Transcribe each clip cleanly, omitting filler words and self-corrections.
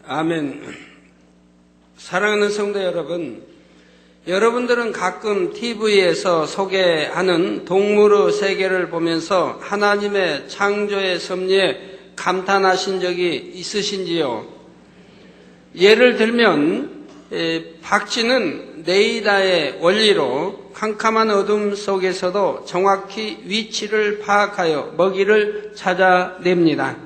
아멘. 사랑하는 성도 여러분, 여러분들은 가끔 TV에서 소개하는 동물의 세계를 보면서 하나님의 창조의 섭리에 감탄하신 적이 있으신지요? 예를 들면 박쥐는 네이다의 원리로 캄캄한 어둠 속에서도 정확히 위치를 파악하여 먹이를 찾아냅니다.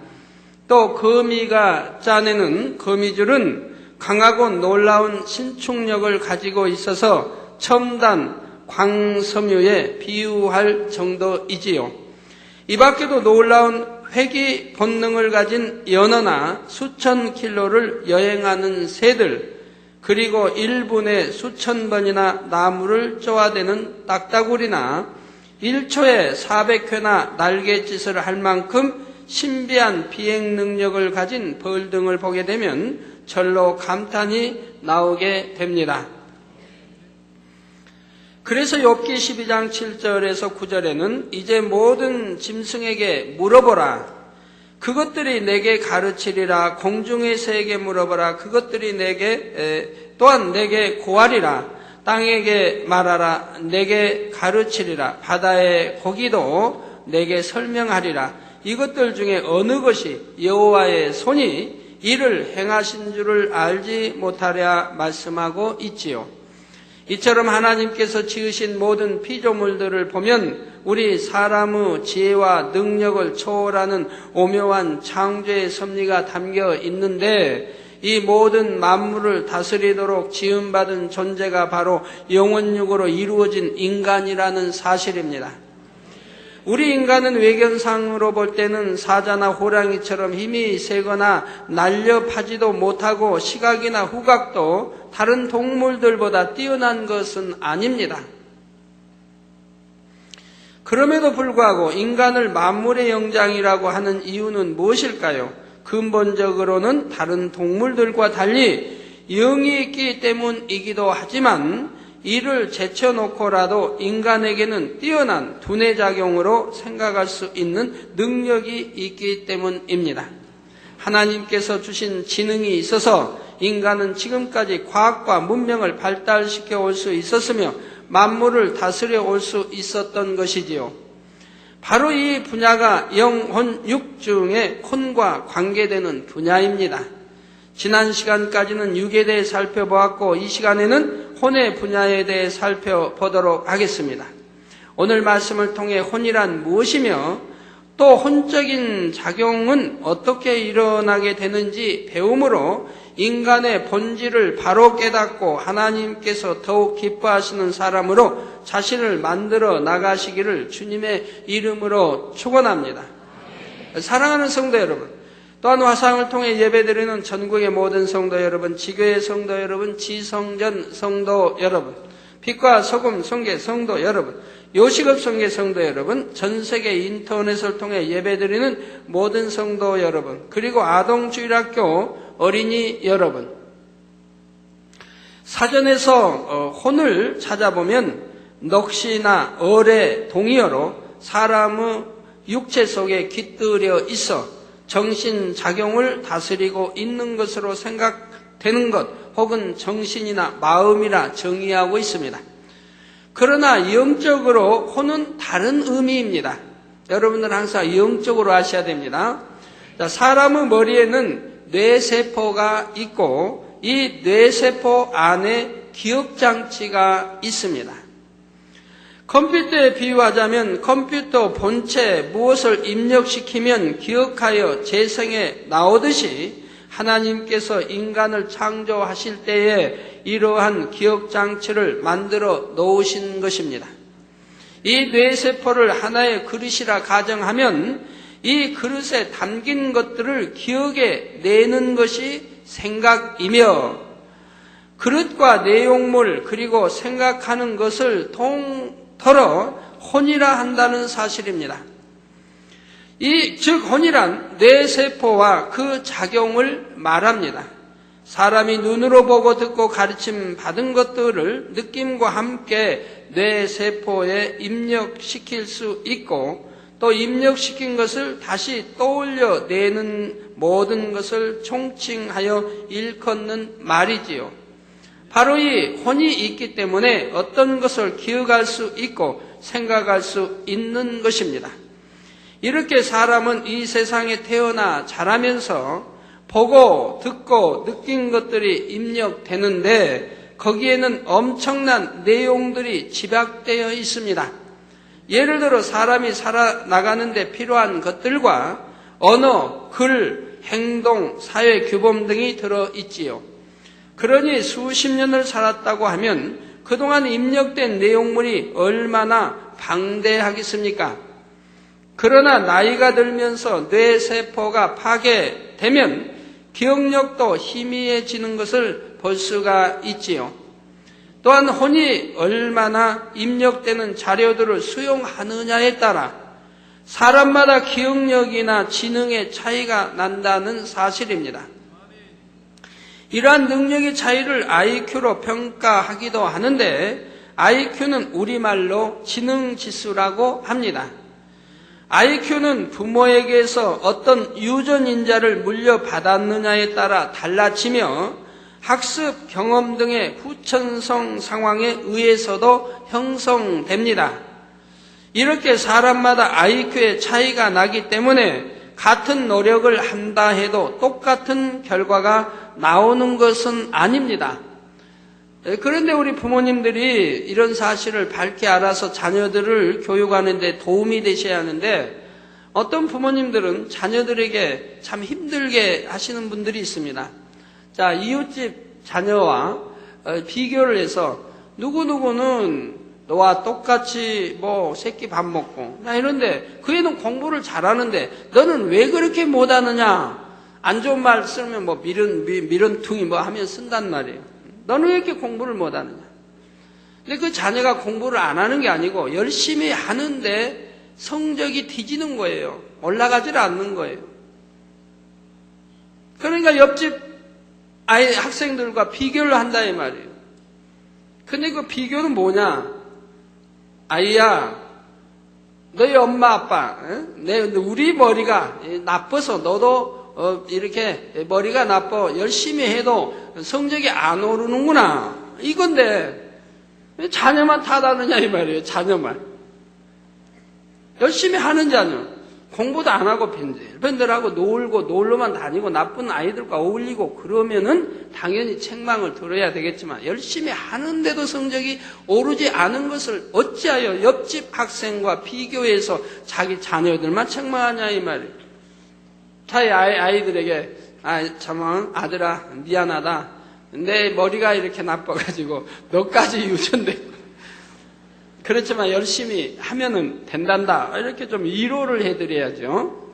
또 거미가 짜내는 거미줄은 강하고 놀라운 신축력을 가지고 있어서 첨단 광섬유에 비유할 정도이지요. 이 밖에도 놀라운 회귀 본능을 가진 연어나 수천 킬로를 여행하는 새들, 그리고 1분에 수천 번이나 나무를 쪼아대는 딱따구리나 1초에 400회나 날갯짓을 할 만큼 신비한 비행 능력을 가진 벌 등을 보게 되면 절로 감탄이 나오게 됩니다. 그래서 욥기 12장 7절에서 9절에는 이제 모든 짐승에게 물어보라. 그것들이 내게 가르치리라. 공중의 새에게 물어보라. 그것들이 또한 내게 고하리라. 땅에게 말하라. 내게 가르치리라. 바다의 고기도 내게 설명하리라. 이것들 중에 어느 것이 여호와의 손이 이를 행하신 줄을 알지 못하랴 말씀하고 있지요. 이처럼 하나님께서 지으신 모든 피조물들을 보면 우리 사람의 지혜와 능력을 초월하는 오묘한 창조의 섭리가 담겨 있는데, 이 모든 만물을 다스리도록 지음받은 존재가 바로 영혼육으로 이루어진 인간이라는 사실입니다. 우리 인간은 외견상으로 볼 때는 사자나 호랑이처럼 힘이 세거나 날렵하지도 못하고 시각이나 후각도 다른 동물들보다 뛰어난 것은 아닙니다. 그럼에도 불구하고 인간을 만물의 영장이라고 하는 이유는 무엇일까요? 근본적으로는 다른 동물들과 달리 영이 있기 때문이기도 하지만 이를 제쳐놓고라도 인간에게는 뛰어난 두뇌작용으로 생각할 수 있는 능력이 있기 때문입니다. 하나님께서 주신 지능이 있어서 인간은 지금까지 과학과 문명을 발달시켜 올 수 있었으며 만물을 다스려 올 수 있었던 것이지요. 바로 이 분야가 영혼육 중에 혼과 관계되는 분야입니다. 지난 시간까지는 육에 대해 살펴보았고, 이 시간에는 혼의 분야에 대해 살펴보도록 하겠습니다. 오늘 말씀을 통해 혼이란 무엇이며 또 혼적인 작용은 어떻게 일어나게 되는지 배움으로 인간의 본질을 바로 깨닫고 하나님께서 더욱 기뻐하시는 사람으로 자신을 만들어 나가시기를 주님의 이름으로 축원합니다. 사랑하는 성도 여러분, 또한 화상을 통해 예배드리는 전국의 모든 성도 여러분, 지교의 성도 여러분, 지성전 성도 여러분, 빛과 소금 성계 성도 여러분, 요식업 성계 성도 여러분, 전 세계 인터넷을 통해 예배드리는 모든 성도 여러분, 그리고 아동주일학교 어린이 여러분, 사전에서 혼을 찾아보면 넋이나 얼의 동의어로 사람의 육체 속에 깃들여 있어 정신작용을 다스리고 있는 것으로 생각되는 것, 혹은 정신이나 마음이라 정의하고 있습니다. 그러나 영적으로 혼은 다른 의미입니다. 여러분들 항상 영적으로 아셔야 됩니다. 사람의 머리에는 뇌세포가 있고 이 뇌세포 안에 기억장치가 있습니다. 컴퓨터에 비유하자면 컴퓨터 본체에 무엇을 입력시키면 기억하여 재생해 나오듯이 하나님께서 인간을 창조하실 때에 이러한 기억장치를 만들어 놓으신 것입니다. 이 뇌세포를 하나의 그릇이라 가정하면 이 그릇에 담긴 것들을 기억에 내는 것이 생각이며, 그릇과 내용물 그리고 생각하는 것을 통틀어 혼이라 한다는 사실입니다. 즉 혼이란 뇌세포와 그 작용을 말합니다. 사람이 눈으로 보고 듣고 가르침 받은 것들을 느낌과 함께 뇌세포에 입력시킬 수 있고, 또 입력시킨 것을 다시 떠올려 내는 모든 것을 총칭하여 일컫는 말이지요. 바로 이 혼이 있기 때문에 어떤 것을 기억할 수 있고 생각할 수 있는 것입니다. 이렇게 사람은 이 세상에 태어나 자라면서 보고 듣고 느낀 것들이 입력되는데 거기에는 엄청난 내용들이 집약되어 있습니다. 예를 들어 사람이 살아나가는데 필요한 것들과 언어, 글, 행동, 사회 규범 등이 들어있지요. 그러니 수십 년을 살았다고 하면 그동안 입력된 내용물이 얼마나 방대하겠습니까? 그러나 나이가 들면서 뇌세포가 파괴되면 기억력도 희미해지는 것을 볼 수가 있지요. 또한 혼이 얼마나 입력되는 자료들을 수용하느냐에 따라 사람마다 기억력이나 지능의 차이가 난다는 사실입니다. 이러한 능력의 차이를 IQ로 평가하기도 하는데 IQ는 우리말로 지능지수라고 합니다. IQ는 부모에게서 어떤 유전인자를 물려받았느냐에 따라 달라지며 학습, 경험 등의 후천성 상황에 의해서도 형성됩니다. 이렇게 사람마다 IQ의 차이가 나기 때문에 같은 노력을 한다 해도 똑같은 결과가 나오는 것은 아닙니다. 그런데 우리 부모님들이 이런 사실을 밝게 알아서 자녀들을 교육하는 데 도움이 되셔야 하는데 어떤 부모님들은 자녀들에게 참 힘들게 하시는 분들이 있습니다. 자, 이웃집 자녀와 비교를 해서 누구누구는 너와 똑같이 새끼 밥 먹고 이런데 그 애는 공부를 잘하는데 너는 왜 그렇게 못하느냐? 안 좋은 말 쓰면 미련퉁이 하면 쓴단 말이에요. 너는 왜 이렇게 공부를 못하느냐? 근데 그 자녀가 공부를 안 하는 게 아니고 열심히 하는데 성적이 뒤지는 거예요. 올라가질 않는 거예요. 그러니까 옆집 학생들과 비교를 한다 이 말이에요. 근데 그 비교는 뭐냐? 아이야, 너희 엄마 아빠, 우리 머리가 나빠서 너도 이렇게 머리가 나빠 열심히 해도 성적이 안 오르는구나 이건데 왜 자녀만 탓하느냐 이 말이에요. 자녀만 열심히 하는 자녀 공부도 안 하고 밴들하고 놀고 놀러만 다니고 나쁜 아이들과 어울리고 그러면은 당연히 책망을 들어야 되겠지만 열심히 하는데도 성적이 오르지 않은 것을 어찌하여 옆집 학생과 비교해서 자기 자녀들만 책망하냐 이 말이에요. 자기 아이들에게 참 아들아 미안하다. 내 머리가 이렇게 나빠가지고 너까지 유전돼. 그렇지만 열심히 하면은 된단다. 이렇게 좀 위로를 해드려야죠.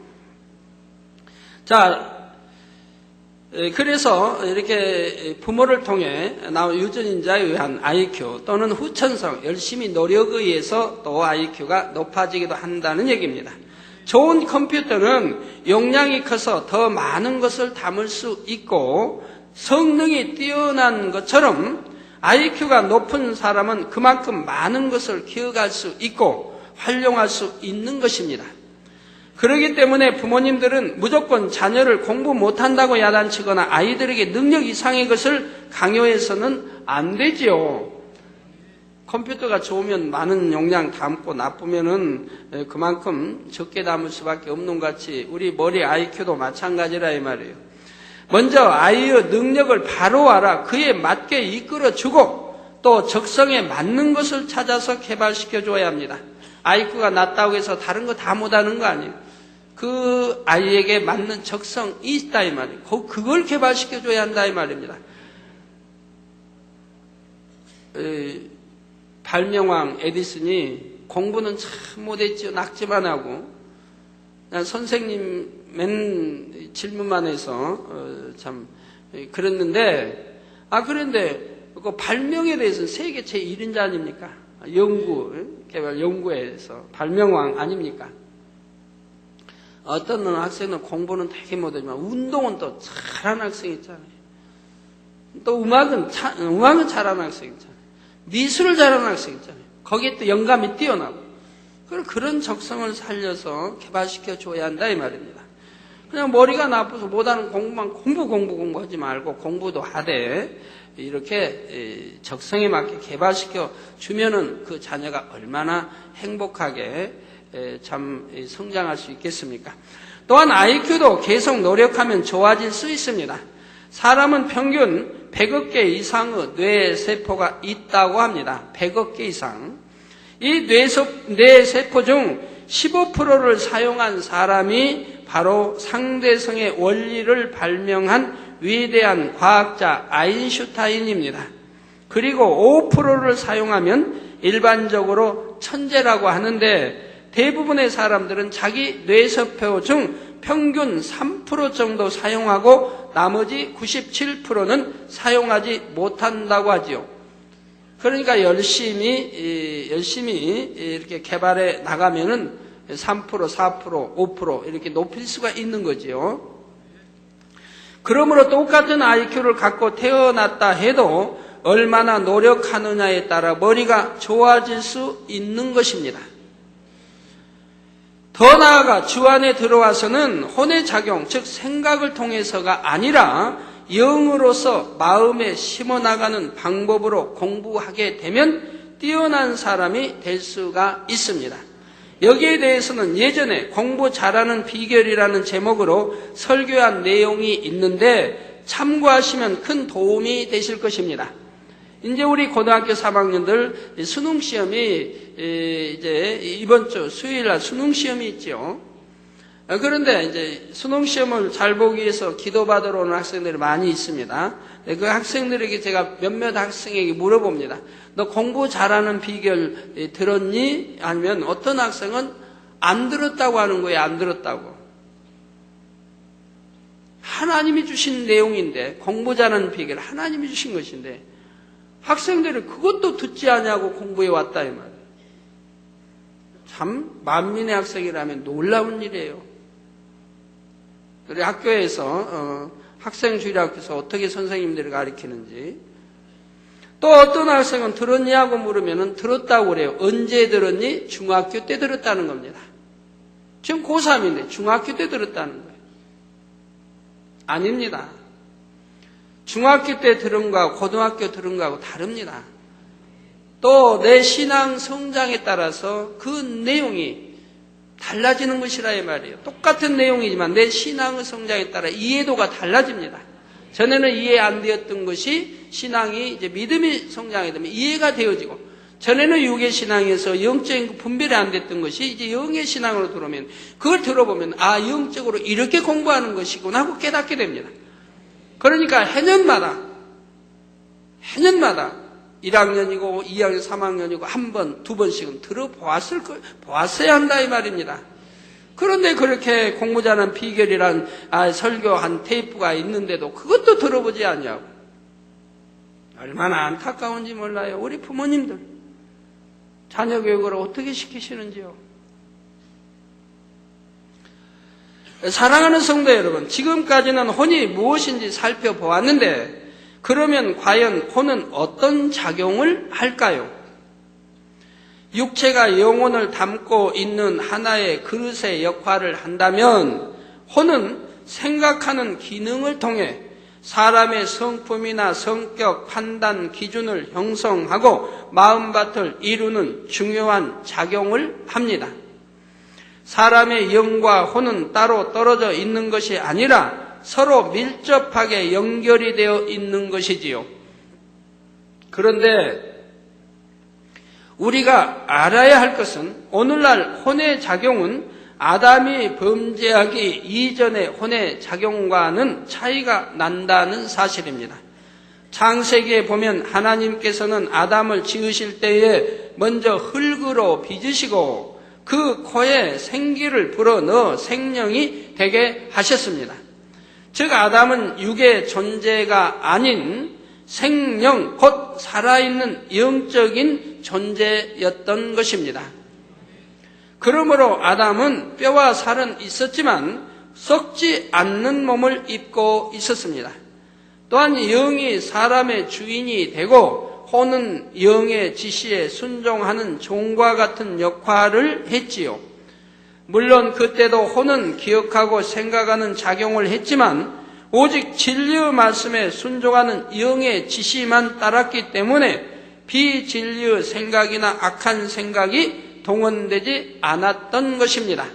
자, 그래서 이렇게 부모를 통해 나온 유전인자에 의한 IQ 또는 후천성, 열심히 노력에 의해서 또 IQ가 높아지기도 한다는 얘기입니다. 좋은 컴퓨터는 용량이 커서 더 많은 것을 담을 수 있고 성능이 뛰어난 것처럼 IQ가 높은 사람은 그만큼 많은 것을 기억할 수 있고 활용할 수 있는 것입니다. 그렇기 때문에 부모님들은 무조건 자녀를 공부 못한다고 야단치거나 아이들에게 능력 이상의 것을 강요해서는 안 되지요. 컴퓨터가 좋으면 많은 용량 담고 나쁘면은 그만큼 적게 담을 수밖에 없는 것 같이 우리 머리 IQ도 마찬가지라 이 말이에요. 먼저 아이의 능력을 바로 알아 그에 맞게 이끌어주고 또 적성에 맞는 것을 찾아서 개발시켜줘야 합니다. IQ가 낮다고 해서 다른 거 다 못하는 거 아니에요. 그 아이에게 맞는 적성이 있다 이 말이에요. 그걸 개발시켜줘야 한다 이 말입니다. 발명왕 에디슨이 공부는 참 못했지요. 낙지만 하고 선생님 맨 질문만 해서 참 그랬는데 그런데 그 발명에 대해서는 세계 제1인자 아닙니까? 개발 연구에서 발명왕 아닙니까? 어떤 학생은 공부는 되게 못하지만 운동은 또 잘하는 학생이 있잖아요. 또 음악은 잘하는 학생이 있잖아요. 미술을 잘하는 학생이 있잖아요. 거기에 또 영감이 뛰어나고 그런 적성을 살려서 개발시켜 줘야 한다 이 말입니다. 그냥 머리가 나빠서 못하는 공부만 공부하지 말고 공부도 하되 이렇게 적성에 맞게 개발시켜 주면은 그 자녀가 얼마나 행복하게 참 성장할 수 있겠습니까? 또한 IQ도 계속 노력하면 좋아질 수 있습니다. 사람은 평균 100억 개 이상의 뇌세포가 있다고 합니다. 100억 개 이상. 이 뇌세포 중 15%를 사용한 사람이 바로 상대성의 원리를 발명한 위대한 과학자 아인슈타인입니다. 그리고 5%를 사용하면 일반적으로 천재라고 하는데 대부분의 사람들은 자기 뇌세포 중 평균 3% 정도 사용하고 나머지 97%는 사용하지 못한다고 하지요. 그러니까 열심히 이렇게 개발해 나가면은 3%, 4%, 5% 이렇게 높일 수가 있는 거지요. 그러므로 똑같은 IQ를 갖고 태어났다 해도 얼마나 노력하느냐에 따라 머리가 좋아질 수 있는 것입니다. 더 나아가 주 안에 들어와서는 혼의 작용, 즉 생각을 통해서가 아니라 영으로서 마음에 심어나가는 방법으로 공부하게 되면 뛰어난 사람이 될 수가 있습니다. 여기에 대해서는 예전에 공부 잘하는 비결이라는 제목으로 설교한 내용이 있는데 참고하시면 큰 도움이 되실 것입니다. 이제 우리 고등학교 3학년들 수능시험이 이제 이번 주 수요일 날 수능시험이 있죠. 그런데 이제 수능시험을 잘 보기 위해서 기도받으러 오는 학생들이 많이 있습니다. 그 학생들에게 제가 몇몇 학생에게 물어봅니다. 너 공부 잘하는 비결 들었니? 아니면 어떤 학생은 안 들었다고 하는 거예요. 안 들었다고. 하나님이 주신 내용인데 공부 잘하는 비결 하나님이 주신 것인데 학생들이 그것도 듣지 않냐고 공부해 왔다 이 말이에요. 참 만민의 학생이라면 놀라운 일이에요. 그래 학교에서 학생주일학교에서 어떻게 선생님들이 가르치는지 또 어떤 학생은 들었냐고 물으면 들었다고 그래요. 언제 들었니? 중학교 때 들었다는 겁니다. 지금 고3인데 중학교 때 들었다는 거예요. 아닙니다. 중학교 때 들은 거하고 고등학교 들은 거하고 다릅니다. 또 내 신앙 성장에 따라서 그 내용이 달라지는 것이라 이 말이에요. 똑같은 내용이지만 내 신앙의 성장에 따라 이해도가 달라집니다. 전에는 이해 안 되었던 것이 신앙이 이제 믿음이 성장하게 되면 이해가 되어지고 전에는 육의 신앙에서 영적인 분별이 안 됐던 것이 이제 영의 신앙으로 들어오면 그걸 들어보면 아 영적으로 이렇게 공부하는 것이구나 하고 깨닫게 됩니다. 그러니까 해년마다 1학년이고 2학년, 3학년이고 한 번, 두 번씩은 보았어야 한다 이 말입니다. 그런데 그렇게 공부 잘하는 비결이란 설교한 테이프가 있는데도 그것도 들어보지 않냐고. 얼마나 안타까운지 몰라요. 우리 부모님들 자녀 교육을 어떻게 시키시는지요. 사랑하는 성도 여러분, 지금까지는 혼이 무엇인지 살펴보았는데 그러면 과연 혼은 어떤 작용을 할까요? 육체가 영혼을 담고 있는 하나의 그릇의 역할을 한다면 혼은 생각하는 기능을 통해 사람의 성품이나 성격, 판단, 기준을 형성하고 마음밭을 이루는 중요한 작용을 합니다. 사람의 영과 혼은 따로 떨어져 있는 것이 아니라 서로 밀접하게 연결이 되어 있는 것이지요. 그런데 우리가 알아야 할 것은 오늘날 혼의 작용은 아담이 범죄하기 이전의 혼의 작용과는 차이가 난다는 사실입니다. 창세기에 보면 하나님께서는 아담을 지으실 때에 먼저 흙으로 빚으시고 그 코에 생기를 불어넣어 생명이 되게 하셨습니다. 즉 아담은 육의 존재가 아닌 생명, 곧 살아있는 영적인 존재였던 것입니다. 그러므로 아담은 뼈와 살은 있었지만 썩지 않는 몸을 입고 있었습니다. 또한 영이 사람의 주인이 되고 혼은 영의 지시에 순종하는 종과 같은 역할을 했지요. 물론 그때도 혼은 기억하고 생각하는 작용을 했지만 오직 진리의 말씀에 순종하는 영의 지시만 따랐기 때문에 비진리의 생각이나 악한 생각이 동원되지 않았던 것입니다.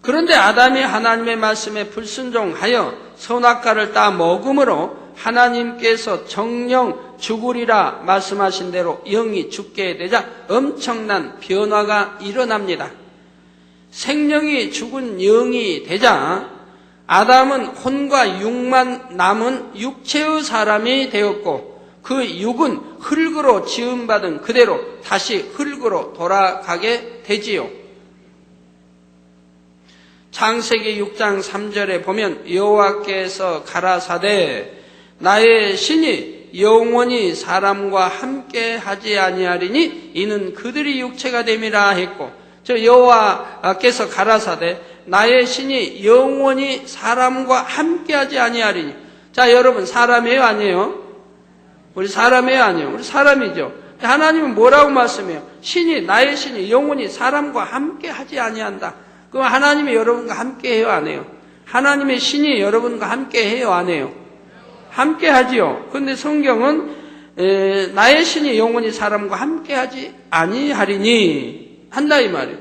그런데 아담이 하나님의 말씀에 불순종하여 선악과를 따 먹음으로 하나님께서 정령 죽으리라 말씀하신 대로 영이 죽게 되자 엄청난 변화가 일어납니다. 생명이 죽은 영이 되자 아담은 혼과 육만 남은 육체의 사람이 되었고 그 육은 흙으로 지음받은 그대로 다시 흙으로 돌아가게 되지요. 창세기 6장 3절에 보면 여호와께서 가라사대 나의 신이 영원히 사람과 함께 하지 아니하리니 이는 그들이 육체가 됨이라 했고 저 여호와께서 가라사대 나의 신이 영원히 사람과 함께 하지 아니하리니 자 여러분 사람이에요 아니에요? 우리 사람이에요 아니에요? 우리 사람이죠. 하나님은 뭐라고 말씀해요? 나의 신이 영원히 사람과 함께 하지 아니한다. 그럼 하나님이 여러분과 함께 해요 안 해요? 하나님의 신이 여러분과 함께 해요 안 해요? 함께 하지요. 그런데 성경은 나의 신이 영원히 사람과 함께 하지 아니하리니 한다 이 말이에요.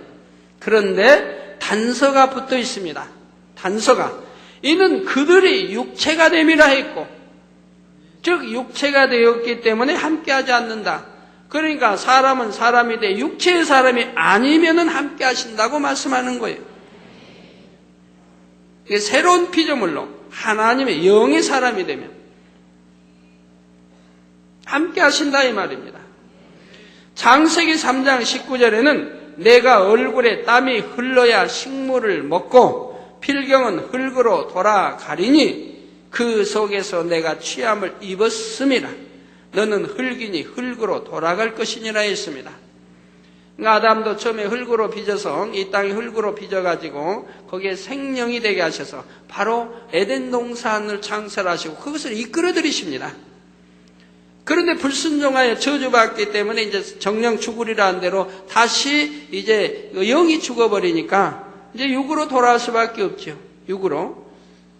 그런데 단서가 붙어 있습니다. 단서가 이는 그들이 육체가 됨이라 했고 즉 육체가 되었기 때문에 함께 하지 않는다. 그러니까 사람은 사람이 돼 육체의 사람이 아니면은 함께 하신다고 말씀하는 거예요. 이게 새로운 피조물로 하나님의 영의 사람이 되면 함께 하신다 이 말입니다. 창세기 3장 19절에는 내가 얼굴에 땀이 흘러야 식물을 먹고 필경은 흙으로 돌아가리니 그 속에서 내가 취함을 입었음이라. 너는 흙이니 흙으로 돌아갈 것이니라 했습니다. 아담도 처음에 흙으로 빚어서 이 땅이 흙으로 빚어가지고 거기에 생명이 되게 하셔서 바로 에덴 동산을 창설하시고 그것을 이끌어들이십니다. 그런데 불순종하여 저주받기 때문에 이제 정령 죽으리라는 대로 다시 이제 영이 죽어버리니까 이제 육으로 돌아올 수밖에 없죠. 육으로.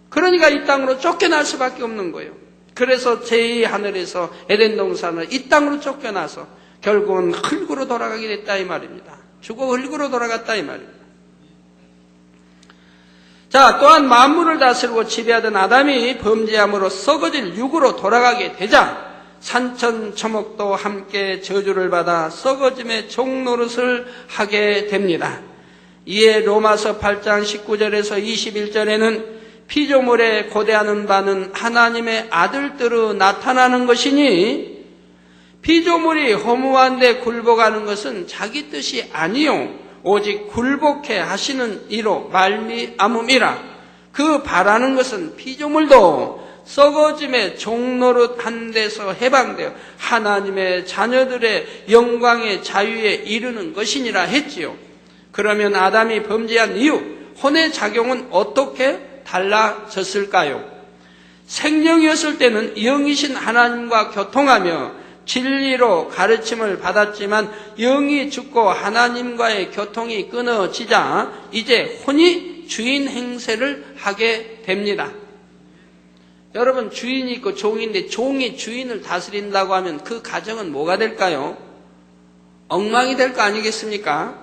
그러니까 이 땅으로 쫓겨날 수밖에 없는 거예요. 그래서 제2하늘에서 에덴 동산을 이 땅으로 쫓겨나서 결국은 흙으로 돌아가게 됐다 이 말입니다. 죽어 흙으로 돌아갔다 이 말입니다. 자, 또한 만물을 다스리고 지배하던 아담이 범죄함으로 썩어질 육으로 돌아가게 되자 산천초목도 함께 저주를 받아 썩어짐의 종노릇을 하게 됩니다. 이에 로마서 8장 19절에서 21절에는 피조물에 고대하는 바는 하나님의 아들들로 나타나는 것이니 피조물이 허무한데 굴복하는 것은 자기 뜻이 아니요 오직 굴복해 하시는 이로 말미암음이라. 그 바라는 것은 피조물도 썩어짐의 종노릇 한 데서 해방되어 하나님의 자녀들의 영광의 자유에 이르는 것이니라 했지요. 그러면 아담이 범죄한 이후 혼의 작용은 어떻게 달라졌을까요? 생명이었을 때는 영이신 하나님과 교통하며 진리로 가르침을 받았지만 영이 죽고 하나님과의 교통이 끊어지자 이제 혼이 주인 행세를 하게 됩니다. 여러분 주인이 있고 종인데 종이 주인을 다스린다고 하면 그 가정은 뭐가 될까요? 엉망이 될 거 아니겠습니까?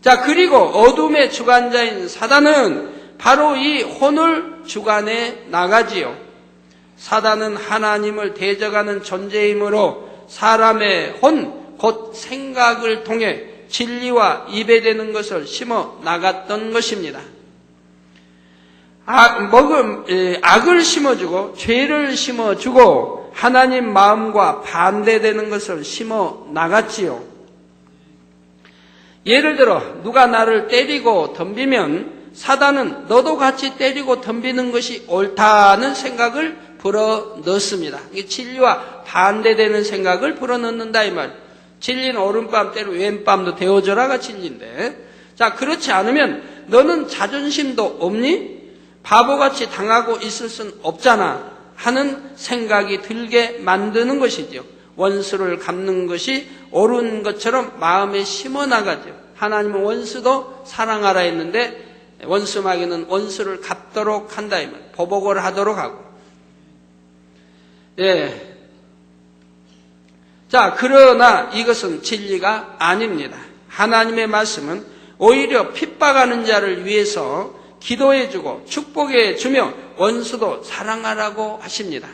자, 그리고 어둠의 주관자인 사단은 바로 이 혼을 주관해 나가지요. 사단은 하나님을 대적하는 존재이므로 사람의 혼, 곧 생각을 통해 진리와 이배되는 것을 심어 나갔던 것입니다. 악을 심어주고 죄를 심어주고 하나님 마음과 반대되는 것을 심어 나갔지요. 예를 들어 누가 나를 때리고 덤비면 사단은 너도 같이 때리고 덤비는 것이 옳다는 생각을 불어넣습니다. 이게 진리와 반대되는 생각을 불어넣는다 이 말. 진리는 오른밤 때로 왼밤도 데워져라가 진리인데, 자 그렇지 않으면 너는 자존심도 없니? 바보같이 당하고 있을 순 없잖아 하는 생각이 들게 만드는 것이죠. 원수를 갚는 것이 옳은 것처럼 마음에 심어나가죠. 하나님은 원수도 사랑하라 했는데 원수 마귀는 원수를 갚도록 한다 이 말. 보복을 하도록 하고. 예. 자, 그러나 이것은 진리가 아닙니다. 하나님의 말씀은 오히려 핍박하는 자를 위해서 기도해주고 축복해주며 원수도 사랑하라고 하십니다.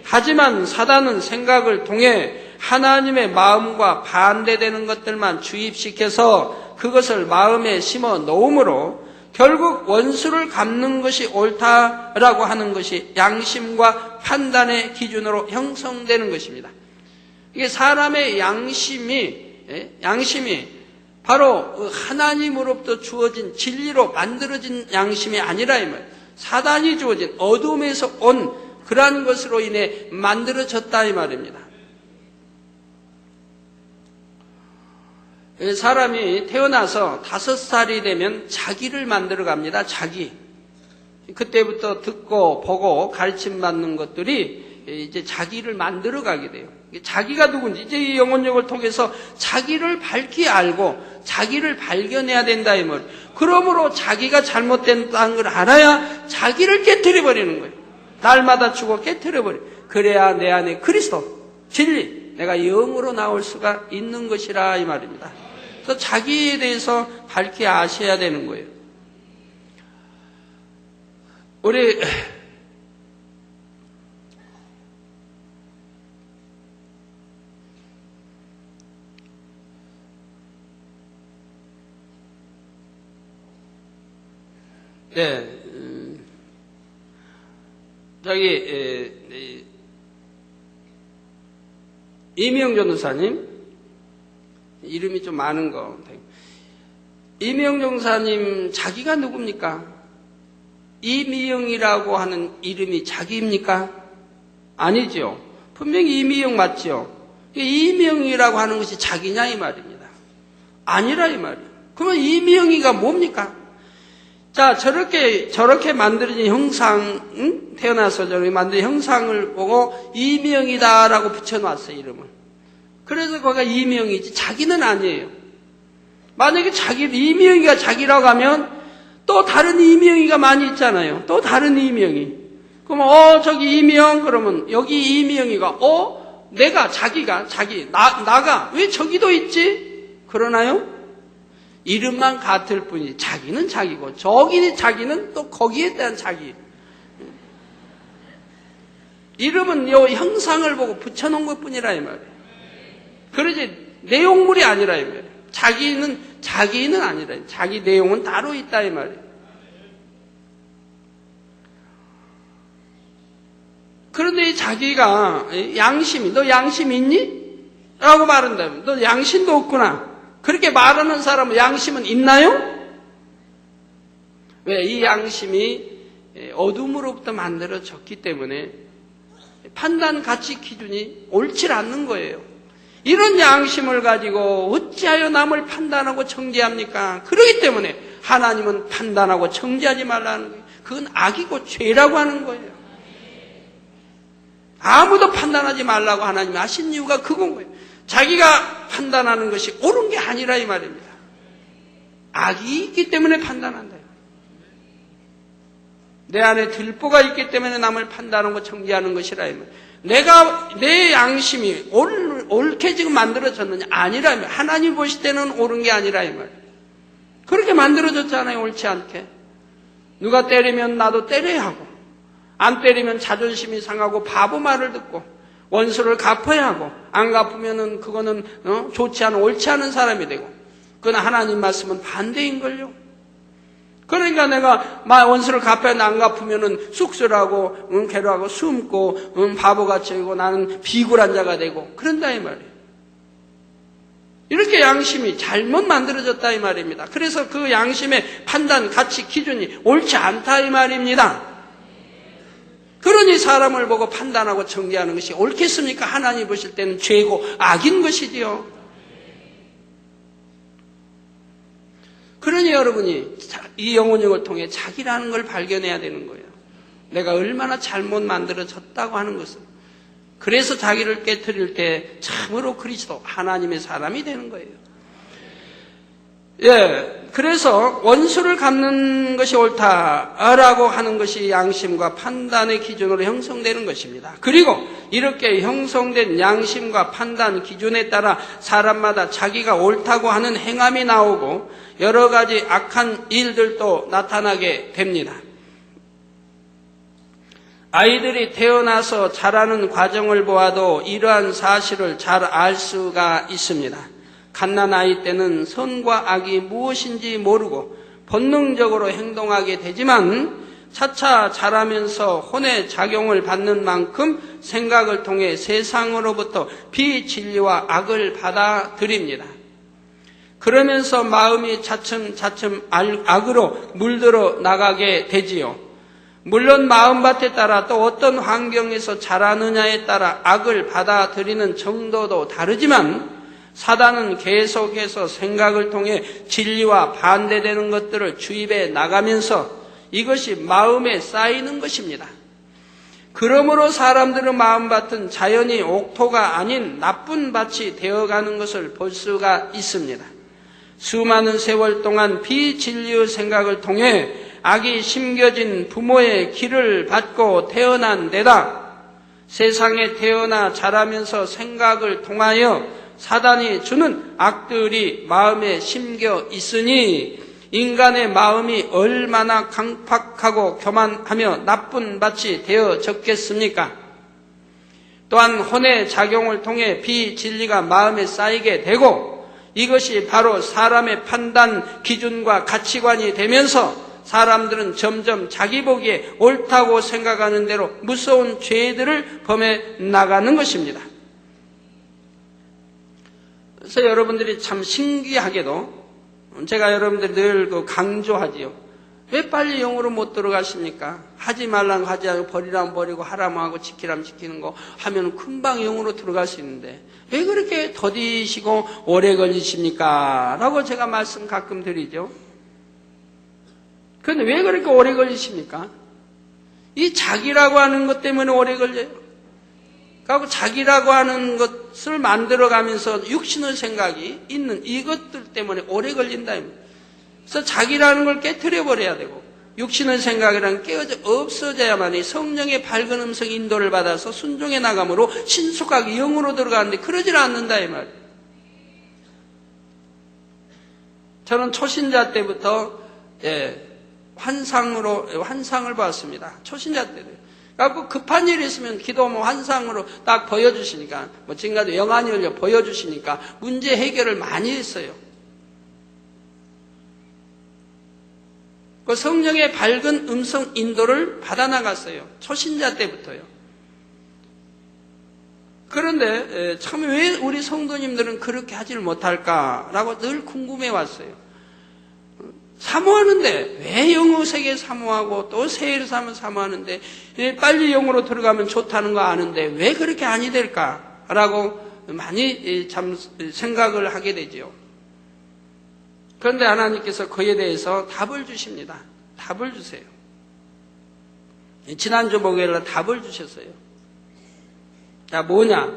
하지만 사단은 생각을 통해 하나님의 마음과 반대되는 것들만 주입시켜서 그것을 마음에 심어 놓음으로 결국 원수를 갚는 것이 옳다라고 하는 것이 양심과 판단의 기준으로 형성되는 것입니다. 이게 사람의 양심이 바로 하나님으로부터 주어진 진리로 만들어진 양심이 아니라 이 말. 사단이 주어진 어둠에서 온 그러한 것으로 인해 만들어졌다 이 말입니다. 사람이 태어나서 5살이 되면 자기를 만들어 갑니다. 자기. 그때부터 듣고 보고 가르침 받는 것들이 이제 자기를 만들어 가게 돼요. 자기가 누군지 이제 이 영혼력을 통해서 자기를 밝히 알고 자기를 발견해야 된다 이 말. 그러므로 자기가 잘못된다는 걸 알아야 자기를 깨트려 버리는 거예요. 날마다 죽어 깨트려 버려. 그래야 내 안에 그리스도 진리 내가 영으로 나올 수가 있는 것이라 이 말입니다. 그래서 자기에 대해서 밝히 아셔야 되는 거예요. 우리 이미영 전도사님 이름이 좀 많은 거. 이미영 전도사님 자기가 누굽니까? 이미영이라고 하는 이름이 자기입니까? 아니죠. 분명히 이미영 맞죠. 이미영이라고 하는 것이 자기냐 이 말입니다. 아니라 이 말이에요. 그러면 이미영이가 뭡니까? 자, 저렇게 만들어진 형상, 태어나서 저렇게 만든 형상을 보고 이명이다라고 붙여놨어요, 이름을. 그래서 거기가 이명이지, 자기는 아니에요. 만약에 이명이가 자기라고 하면 또 다른 이명이가 많이 있잖아요. 또 다른 이명이. 그러면, 저기 이명, 그러면 여기 이명이가, 자기가, 나가, 왜 저기도 있지? 그러나요? 이름만 같을 뿐이지 자기는 자기고 자기는 또 거기에 대한 자기. 이름은 요 형상을 보고 붙여놓은 것뿐이라 이 말이에요. 그러지 내용물이 아니라 이 말이에요. 자기는 아니라 자기 내용은 따로 있다 이 말이에요. 그런데 이 자기가 양심이 너 양심 있니? 라고 말한다면 너 양심도 없구나. 그렇게 말하는 사람은 양심은 있나요? 왜? 이 양심이 어둠으로부터 만들어졌기 때문에 판단 가치 기준이 옳지 않는 거예요. 이런 양심을 가지고 어찌하여 남을 판단하고 정죄합니까? 그렇기 때문에 하나님은 판단하고 정죄하지 말라는 거예요. 그건 악이고 죄라고 하는 거예요. 아무도 판단하지 말라고 하나님이 하신 이유가 그건 거예요. 자기가 판단하는 것이 옳은 게 아니라 이 말입니다. 악이 있기 때문에 판단한다. 내 안에 들보가 있기 때문에 남을 판단하고 정죄하는 것이라 이 말이에요. 내 양심이 옳게 지금 만들어졌느냐? 아니라 이 말이에요. 하나님 보실 때는 옳은 게 아니라 이 말이에요. 그렇게 만들어졌잖아요. 옳지 않게. 누가 때리면 나도 때려야 하고 안 때리면 자존심이 상하고 바보 말을 듣고 원수를 갚아야 하고 안 갚으면은 그거는 좋지 않은 옳지 않은 사람이 되고 그건 하나님 말씀은 반대인걸요. 그러니까 내가 원수를 갚아야 안 갚으면은 쑥스러워하고 괴로워하고 숨고 바보같이 되고 나는 비굴한 자가 되고 그런다 이 말이에요. 이렇게 양심이 잘못 만들어졌다 이 말입니다. 그래서 그 양심의 판단 가치 기준이 옳지 않다 이 말입니다. 그러니 사람을 보고 판단하고 정죄하는 것이 옳겠습니까? 하나님 보실 때는 죄고 악인 것이지요. 그러니 여러분이 이 영혼력을 통해 자기라는 걸 발견해야 되는 거예요. 내가 얼마나 잘못 만들어졌다고 하는 것을. 그래서 자기를 깨트릴 때 참으로 그리스도 하나님의 사람이 되는 거예요. 그래서 원수를 갚는 것이 옳다라고 하는 것이 양심과 판단의 기준으로 형성되는 것입니다. 그리고 이렇게 형성된 양심과 판단 기준에 따라 사람마다 자기가 옳다고 하는 행함이 나오고 여러 가지 악한 일들도 나타나게 됩니다. 아이들이 태어나서 자라는 과정을 보아도 이러한 사실을 잘 알 수가 있습니다. 갓난아이 때는 선과 악이 무엇인지 모르고 본능적으로 행동하게 되지만 차차 자라면서 혼의 작용을 받는 만큼 생각을 통해 세상으로부터 비진리와 악을 받아들입니다. 그러면서 마음이 차츰차츰 악으로 물들어 나가게 되지요. 물론 마음밭에 따라 또 어떤 환경에서 자라느냐에 따라 악을 받아들이는 정도도 다르지만 사단은 계속해서 생각을 통해 진리와 반대되는 것들을 주입해 나가면서 이것이 마음에 쌓이는 것입니다. 그러므로 사람들의 마음밭은 자연히 옥토가 아닌 나쁜 밭이 되어가는 것을 볼 수가 있습니다. 수많은 세월 동안 비진리의 생각을 통해 악이 심겨진 부모의 길을 받고 태어난 데다 세상에 태어나 자라면서 생각을 통하여 사단이 주는 악들이 마음에 심겨 있으니 인간의 마음이 얼마나 강팍하고 교만하며 나쁜 밭이 되어졌겠습니까? 또한 혼의 작용을 통해 비진리가 마음에 쌓이게 되고 이것이 바로 사람의 판단 기준과 가치관이 되면서 사람들은 점점 자기 보기에 옳다고 생각하는 대로 무서운 죄들을 범해 나가는 것입니다. 그래서 여러분들이 참 신기하게도 제가 여러분들이 늘 강조하지요. 왜 빨리 영으로 못 들어가십니까? 하지 말라는 거 하지 않고 버리라면 버리고 하라면 하고 지키라면 지키는 거 하면 금방 영으로 들어갈 수 있는데 왜 그렇게 더디시고 오래 걸리십니까? 라고 제가 말씀 가끔 드리죠. 그런데 왜 그렇게 오래 걸리십니까? 이 자기라고 하는 것 때문에 오래 걸려요. 그리고 자기라고 하는 것을 만들어가면서 육신의 생각이 있는 이것들 때문에 오래 걸린다. 그래서 자기라는 걸 깨트려버려야 되고 육신의 생각이란 깨어져 없어져야만이 성령의 밝은 음성 인도를 받아서 순종해 나감으로 신속하게 영으로 들어가는데 그러질 않는다 이 말이에요. 저는 초신자 때부터 환상을 봤습니다. 초신자 때도. 그래서 급한 일이 있으면 기도하면 환상으로 딱 보여주시니까, 지금까지 영안이 열려 보여주시니까 문제 해결을 많이 했어요. 그 성령의 밝은 음성 인도를 받아나갔어요. 초신자 때부터요. 그런데 참 왜 우리 성도님들은 그렇게 하지를 못할까라고 늘 궁금해 왔어요. 사모하는데 왜 영어 세계 사모하고 또 세계를 사모하는데 빨리 영어로 들어가면 좋다는 거 아는데 왜 그렇게 아니 될까라고 많이 참 생각을 하게 되죠. 그런데 하나님께서 그에 대해서 답을 주십니다. 답을 주세요. 지난주 목요일날 답을 주셨어요. 자, 뭐냐?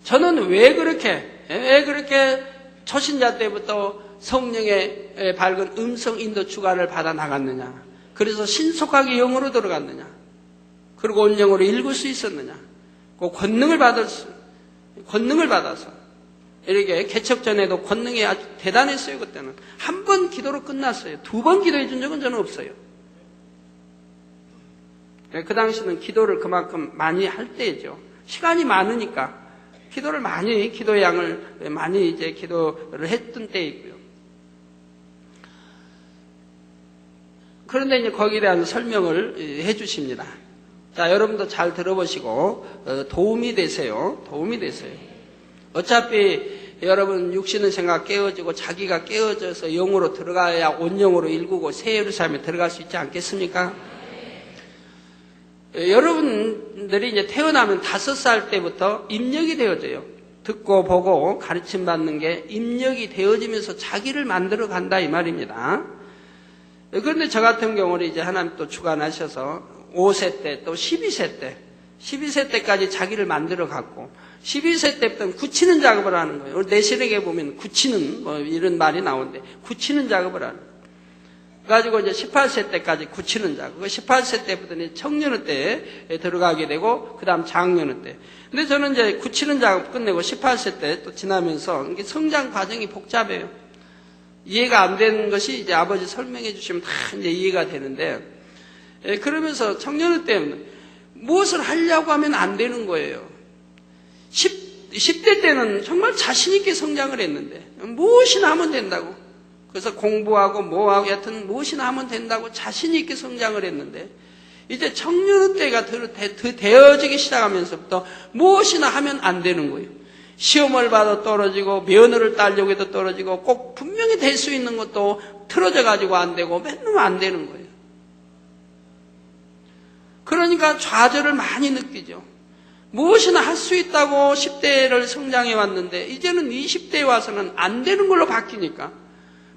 저는 왜 그렇게 초신자 때부터 성령의 밝은 음성 인도 주관을 받아 나갔느냐? 그래서 신속하게 영으로 들어갔느냐? 그리고 온 영으로 읽을 수 있었느냐? 그 권능을 받아서 이렇게 개척 전에도 권능이 아주 대단했어요. 그때는 한 번 기도로 끝났어요. 2번 기도해 준 적은 저는 없어요. 그 당시는 기도를 그만큼 많이 할 때죠. 시간이 많으니까 기도를 많이 기도의 양을 많이 이제 기도를 했던 때이고요. 그런데 이제 거기에 대한 설명을 해 주십니다. 자, 여러분도 잘 들어보시고 도움이 되세요. 어차피 여러분 육신의 생각 깨어지고 자기가 깨어져서 영으로 들어가야 온 영으로 일구고 새 예루살렘에 들어갈 수 있지 않겠습니까? 여러분들이 이제 태어나면 5살 때부터 입력이 되어져요. 듣고 보고 가르침 받는 게 입력이 되어지면서 자기를 만들어 간다 이 말입니다. 그런데 저 같은 경우는 이제 하나님 또 주관하셔서 5세 때 또 12세 때 12세 때까지 자기를 만들어 갖고 12세 때부터는 굳히는 작업을 하는 거예요. 내실에게 보면 굳히는 뭐 이런 말이 나오는데 굳히는 작업을 하는 거예요. 그래가지고 이제 18세 때까지 굳히는 작업. 18세 때부터는 청년의 때에 들어가게 되고 그 다음 장년의 때. 근데 저는 이제 굳히는 작업 끝내고 18세 때 또 지나면서 이게 성장 과정이 복잡해요. 이해가 안 되는 것이 이제 아버지 설명해 주시면 다 이제 이해가 되는데, 그러면서 청년의 때는 무엇을 하려고 하면 안 되는 거예요. 10대 때는 정말 자신있게 성장을 했는데, 무엇이나 하면 된다고. 그래서 공부하고 뭐하고 여하튼 무엇이나 하면 된다고 자신있게 성장을 했는데, 이제 청년의 때가 되어지기 시작하면서부터 무엇이나 하면 안 되는 거예요. 시험을 봐도 떨어지고 면허를 따려고 해도 떨어지고 꼭 분명히 될 수 있는 것도 틀어져 가지고 안 되고 맨날 안 되는 거예요. 그러니까 좌절을 많이 느끼죠. 무엇이나 할 수 있다고 10대를 성장해 왔는데 이제는 20대에 와서는 안 되는 걸로 바뀌니까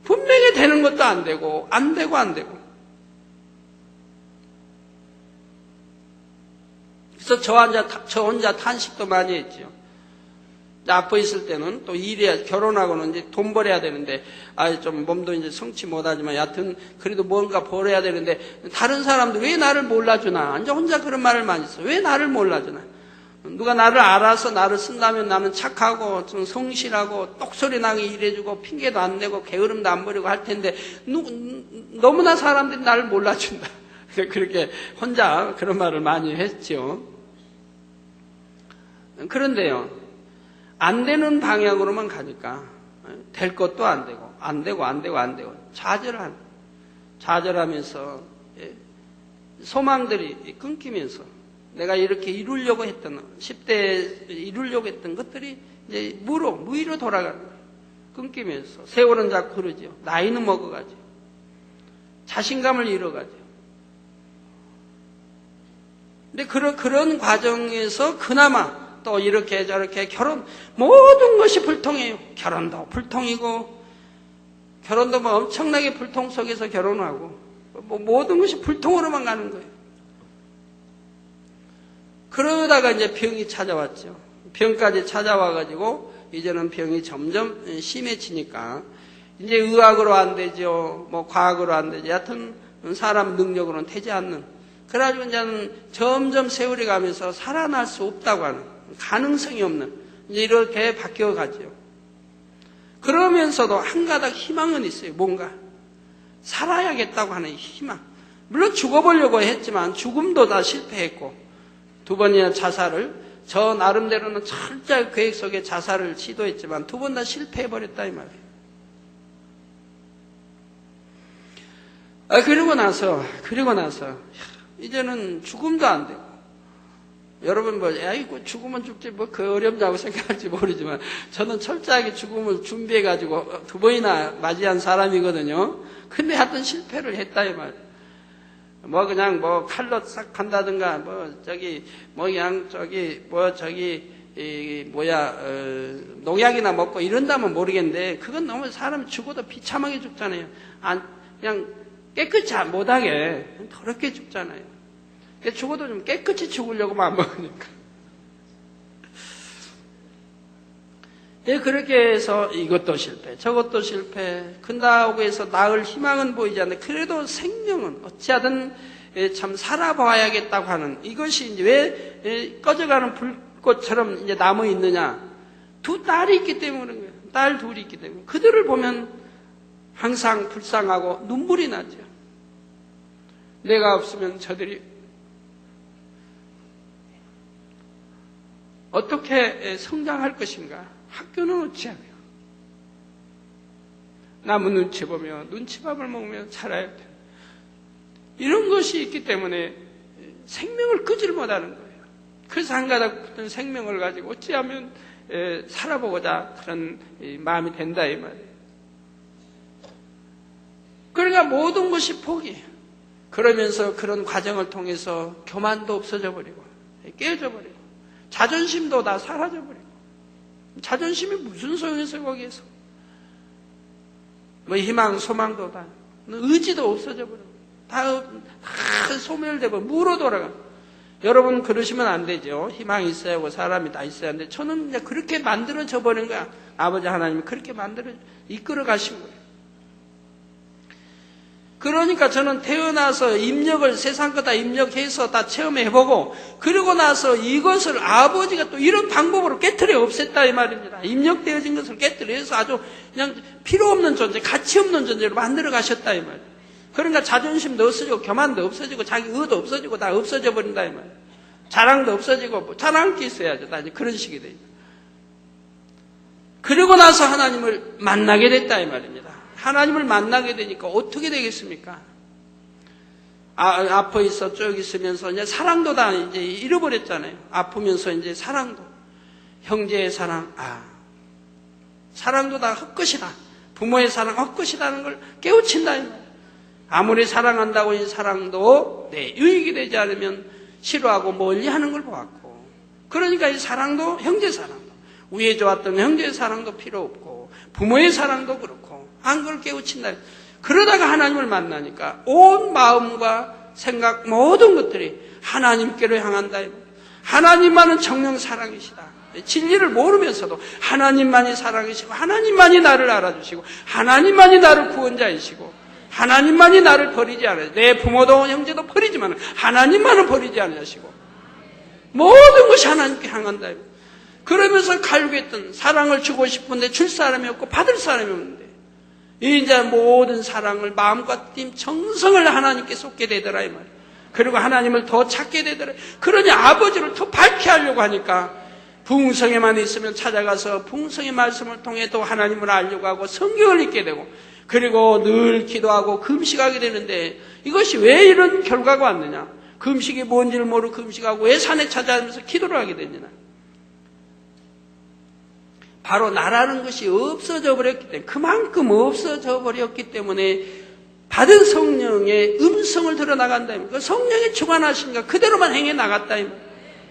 분명히 되는 것도 안 되고 안 되고 안 되고. 그래서 저 혼자 탄식도 많이 했죠. 아파 있을 때는 또 일해야, 결혼하고는 이제 돈 벌어야 되는데, 좀 몸도 이제 성치 못하지만, 여하튼, 그래도 뭔가 벌어야 되는데, 다른 사람들 왜 나를 몰라주나? 이제 혼자 그런 말을 많이 했어. 왜 나를 몰라주나? 누가 나를 알아서 나를 쓴다면 나는 착하고, 좀 성실하고, 똑소리 나게 일해주고, 핑계도 안 내고, 게으름도 안 부리고 할 텐데, 너무나 사람들이 나를 몰라준다. 그렇게 혼자 그런 말을 많이 했죠. 그런데요, 안 되는 방향으로만 가니까 될 것도 안 되고 안 되고 좌절하면서 소망들이 끊기면서 내가 이렇게 이루려고 했던 10대에 이루려고 했던 것들이 이제 무의로 돌아가는 거예요. 끊기면서 세월은 자꾸 흐르죠. 나이는 먹어가죠. 자신감을 잃어가죠. 근데 그런 과정에서 그나마 또 이렇게 저렇게 모든 것이 불통해요. 결혼도 불통이고, 결혼도 뭐 엄청나게 불통 속에서 결혼하고, 모든 것이 불통으로만 가는 거예요. 그러다가 이제 병이 찾아왔죠. 병까지 찾아와가지고, 이제는 병이 점점 심해지니까, 이제 의학으로 안 되죠. 뭐 과학으로 안 되죠. 여하튼 사람 능력으로는 되지 않는. 그래가지고 이제는 점점 세월이 가면서 살아날 수 없다고 하는. 가능성이 없는 이제 이렇게 바뀌어가죠. 그러면서도 한 가닥 희망은 있어요. 뭔가 살아야겠다고 하는 희망. 물론 죽어보려고 했지만 죽음도 다 실패했고 2번이나 자살을 저 나름대로는 철저히 계획 속에 자살을 시도했지만 2번 다 실패해버렸다 이 말이에요. 그리고 나서 이제는 죽음도 안 되고 여러분 아이고 죽으면 죽지 그 어렵다고 생각할지 모르지만 저는 철저하게 죽음을 준비해가지고 2번이나 맞이한 사람이거든요. 근데 하여튼 실패를 했다 이 말이에요. 그냥 칼로 싹 간다든가 농약이나 먹고 이런다면 모르겠는데 그건 너무 사람 죽어도 비참하게 죽잖아요. 그냥 깨끗이 못하게 더럽게 죽잖아요. 죽어도 좀 깨끗이 죽으려고만 안 먹으니까. 그렇게 해서 이것도 실패, 저것도 실패, 큰다고 해서 나을 희망은 보이지 않는데, 그래도 생명은 어찌하든 참 살아봐야겠다고 하는 이것이 이제 왜 꺼져가는 불꽃처럼 이제 남아 있느냐? 2 딸이 있기 때문에 그런 거예요. 딸 2이 있기 때문에. 그들을 보면 항상 불쌍하고 눈물이 나죠. 내가 없으면 저들이 어떻게 성장할 것인가? 학교는 어찌하며? 남은 눈치 보며 눈치밥을 먹으며 살아야 돼. 이런 것이 있기 때문에 생명을 끄질 못하는 거예요. 그래서 한 가닥 붙은 생명을 가지고 어찌하면 살아보고자 그런 마음이 된다 이 말이에요. 그러니까 모든 것이 포기해요. 그러면서 그런 과정을 통해서 교만도 없어져 버리고 깨어져 버리고 자존심도 다 사라져 버리고 자존심이 무슨 소용있어요 거기에서. 희망 소망도 다 의지도 없어져 버리고 다 소멸되고 무로 돌아가. 여러분 그러시면 안 되죠. 희망이 있어야 하고 사람이 다 있어야 하는데 저는 이제 그렇게 만들어져 버린 거야. 아버지 하나님이 그렇게 이끌어 가신 거예요. 그러니까 저는 태어나서 입력을 세상 거 다 입력해서 다 체험해보고 그러고 나서 이것을 아버지가 또 이런 방법으로 깨트려 없앴다 이 말입니다. 입력되어진 것을 깨트려서 아주 그냥 필요 없는 존재, 가치 없는 존재로 만들어 가셨다 이 말이에요. 그러니까 자존심도 없어지고 교만도 없어지고 자기 의도 없어지고 다 없어져 버린다 이 말이에요. 자랑도 없어지고 뭐 자랑할 게 있어야죠. 다 이제 그런 식이 돼요. 그러고 나서 하나님을 만나게 됐다 이 말입니다. 하나님을 만나게 되니까 어떻게 되겠습니까? 앞에 있어 쭉 있으면서 이제 사랑도 다 이제 잃어버렸잖아요. 아프면서 이제 사랑도 형제의 사랑, 사랑도 다 헛것이다. 부모의 사랑 헛것이라는 걸 깨우친다 이 말이에요. 아무리 사랑한다고 이 사랑도 내 유익이 되지 않으면 싫어하고 멀리하는 걸 보았고, 그러니까 이 사랑도 형제 사랑도 위에 좋았던 형제의 사랑도 필요 없고 부모의 사랑도 그렇고 한 걸 깨우친다. 그러다가 하나님을 만나니까 온 마음과 생각 모든 것들이 하나님께로 향한다. 하나님만은 정령 사랑이시다. 진리를 모르면서도 하나님만이 사랑이시고 하나님만이 나를 알아주시고 하나님만이 나를 구원자이시고 하나님만이 나를 버리지 않아요. 내 부모도 형제도 버리지만 하나님만은 버리지 않으시고 모든 것이 하나님께 향한다. 그러면서 갈구했던 사랑을 주고 싶은데 줄 사람이 없고 받을 사람이 없는데 이제 모든 사랑을 마음과 힘, 정성을 하나님께 쏟게 되더라 이 말이에요. 그리고 하나님을 더 찾게 되더라. 그러니 아버지를 더 밝게 하려고 하니까 부흥성에만 있으면 찾아가서 부흥성의 말씀을 통해 또 하나님을 알려고 하고 성경을 읽게 되고 그리고 늘 기도하고 금식하게 되는데 이것이 왜 이런 결과가 왔느냐? 금식이 뭔지를 모르고 금식하고 왜 산에 찾아가면서 기도를 하게 되느냐? 바로 나라는 것이 없어져 버렸기 때문에, 그만큼 없어져 버렸기 때문에 받은 성령의 음성을 들어나간다. 그 성령의 주관하신가 그대로만 행해 나갔다.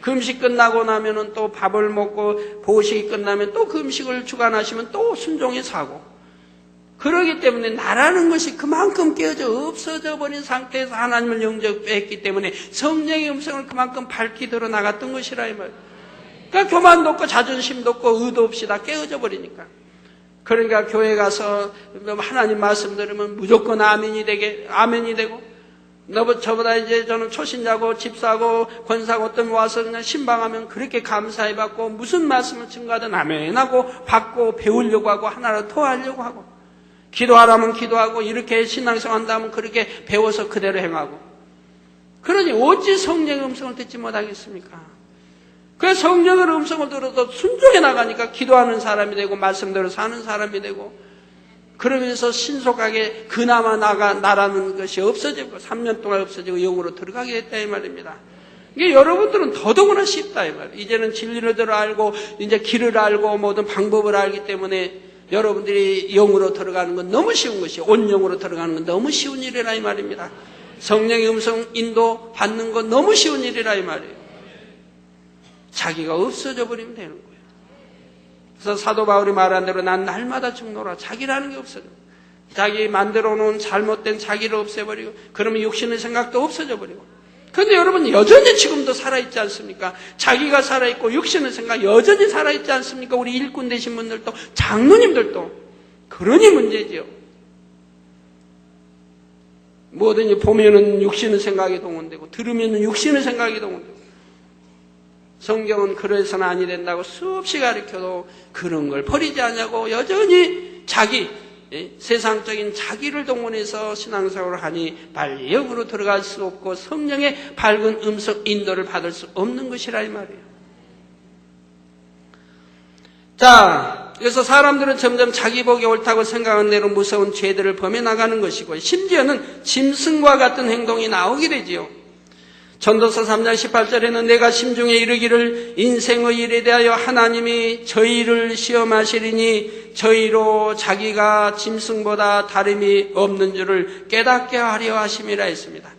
금식 끝나고 나면은 또 밥을 먹고 보식이 끝나면 또 금식을 주관하시면 또 순종에 사고. 그러기 때문에 나라는 것이 그만큼 깨어져 없어져 버린 상태에서 하나님을 영접했기 때문에 성령의 음성을 그만큼 밝히 드러나갔던 것이라 이 말이에요. 그러니까 교만도 없고 자존심도 없고 의도 없이 다 깨어져 버리니까. 그러니까 교회 가서 하나님 말씀 들으면 무조건 아멘이 되고 저보다 이제 저는 초신자고 집사고 권사고 어떤 와서 그냥 신방하면 그렇게 감사해 받고 무슨 말씀을 증거하든 아멘하고 받고 배우려고 하고 하나로 토하려고 하고 기도하라면 기도하고 이렇게 신앙생활 한다면 그렇게 배워서 그대로 행하고 그러니 어찌 성령의 음성을 듣지 못하겠습니까? 그래서 성령의 음성을 들어도 순종해 나가니까 기도하는 사람이 되고 말씀대로 사는 사람이 되고 그러면서 신속하게 그나마 나라는 것이 없어지고 3년 동안 없어지고 영으로 들어가게 됐다 이 말입니다. 이게 여러분들은 더더구나 쉽다 이 말이에요. 이제는 진리를 알고 이제 길을 알고 모든 방법을 알기 때문에 여러분들이 영으로 들어가는 건 너무 쉬운 것이 온 영으로 들어가는 건 너무 쉬운 일이라 이 말입니다. 성령의 음성 인도 받는 건 너무 쉬운 일이라 이 말이에요. 자기가 없어져 버리면 되는 거예요. 그래서 사도 바울이 말한 대로 난 날마다 죽노라. 자기라는 게 없어져. 자기 만들어 놓은 잘못된 자기를 없애버리고 그러면 육신의 생각도 없어져 버리고. 그런데 여러분 여전히 지금도 살아있지 않습니까? 자기가 살아있고 육신의 생각 여전히 살아있지 않습니까? 우리 일꾼 되신 분들도 장로님들도 그러니 문제지요. 뭐든지 보면은 육신의 생각이 동원되고 들으면은 육신의 생각이 동원되고 성경은 그래서는 아니 된다고 수없이 가르쳐도 그런 걸 버리지 않냐고 여전히 자기 세상적인 자기를 동원해서 신앙생활을 하니 빨리 영으로 들어갈 수 없고 성령의 밝은 음성 인도를 받을 수 없는 것이라 이 말이에요. 자, 그래서 사람들은 점점 자기 복이 옳다고 생각하는 대로 무서운 죄들을 범해 나가는 것이고 심지어는 짐승과 같은 행동이 나오게 되지요. 전도서 3장 18절에는 내가 심중에 이르기를 인생의 일에 대하여 하나님이 저희를 시험하시리니 저희로 자기가 짐승보다 다름이 없는 줄을 깨닫게 하려 하심이라 했습니다.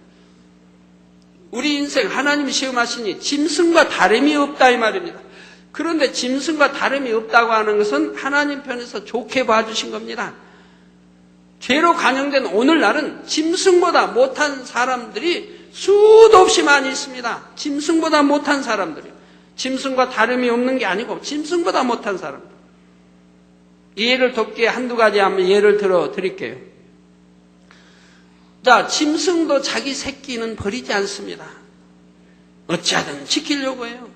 우리 인생 하나님이 시험하시니 짐승과 다름이 없다 이 말입니다. 그런데 짐승과 다름이 없다고 하는 것은 하나님 편에서 좋게 봐주신 겁니다. 죄로 간영된 오늘날은 짐승보다 못한 사람들이 수도 없이 많이 있습니다. 짐승보다 못한 사람들이요. 짐승과 다름이 없는 게 아니고 짐승보다 못한 사람들. 이해를 돕기에 한두 가지 한번 예를 들어 드릴게요. 자, 짐승도 자기 새끼는 버리지 않습니다. 어찌하든 지키려고 해요.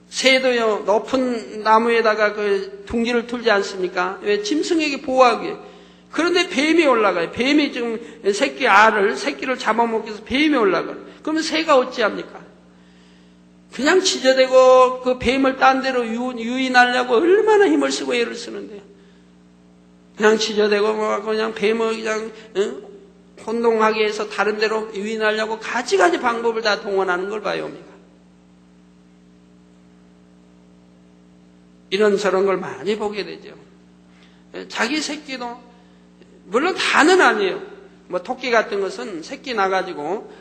새도요, 높은 나무에다가 그 둥지를 틀지 않습니까? 왜? 짐승에게 보호하기 위해. 그런데 뱀이 올라가요. 뱀이 지금 새끼를 잡아먹기 위해서 뱀이 올라가요. 그러면 새가 어찌합니까? 그냥 지저대고 그 뱀을 딴 데로 유인하려고 얼마나 힘을 쓰고 애를 쓰는데요. 그냥 지저대고 그냥 뱀을 그냥 혼동하게 해서 다른 데로 유인하려고 가지가지 방법을 다 동원하는 걸 봐요. 이런저런 걸 많이 보게 되죠. 자기 새끼도 물론 다는 아니에요. 뭐 토끼 같은 것은 새끼 나가지고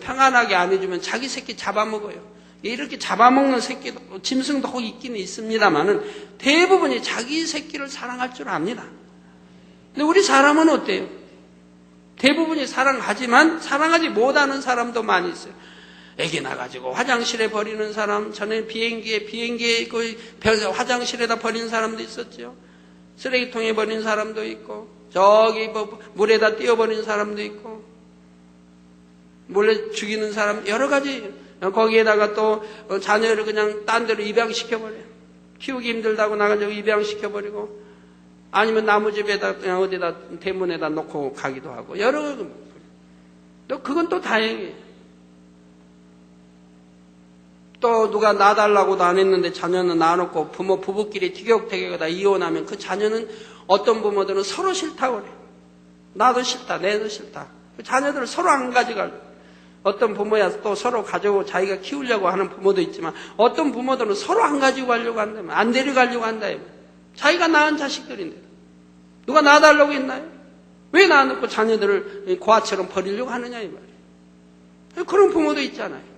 평안하게 안 해주면 자기 새끼 잡아먹어요. 이렇게 잡아먹는 새끼도 짐승도 혹 있기는 있습니다만은 대부분이 자기 새끼를 사랑할 줄 압니다. 근데 우리 사람은 어때요? 대부분이 사랑하지만 사랑하지 못하는 사람도 많이 있어요. 애기 나가지고 화장실에 버리는 사람, 전에 비행기에 그 화장실에다 버리는 사람도 있었죠. 쓰레기통에 버리는 사람도 있고, 저기 뭐 물에다 띄워버리는 사람도 있고, 몰래 죽이는 사람, 여러 가지. 거기에다가 또 자녀를 그냥 딴 데로 입양시켜버려요. 키우기 힘들다고 나가지고 입양시켜버리고, 아니면 나무집에다 그냥 어디다 대문에다 놓고 가기도 하고, 또 그건 또 다행이에요. 또 누가 놔달라고도 안 했는데 자녀는 놔놓고 부부끼리 티격태격하다 이혼하면 그 자녀는 어떤 부모들은 서로 싫다고 그래요. 나도 싫다, 내도 싫다. 자녀들을 서로 안 가져가려고. 어떤 부모야 또 서로 가지고 자기가 키우려고 하는 부모도 있지만 어떤 부모들은 서로 안 가지고 가려고 한다면 안 데려가려고 한다. 자기가 낳은 자식들인데 누가 놔달라고 했나요? 왜 놔놓고 자녀들을 고아처럼 버리려고 하느냐 이 말이에요. 그런 부모도 있잖아요.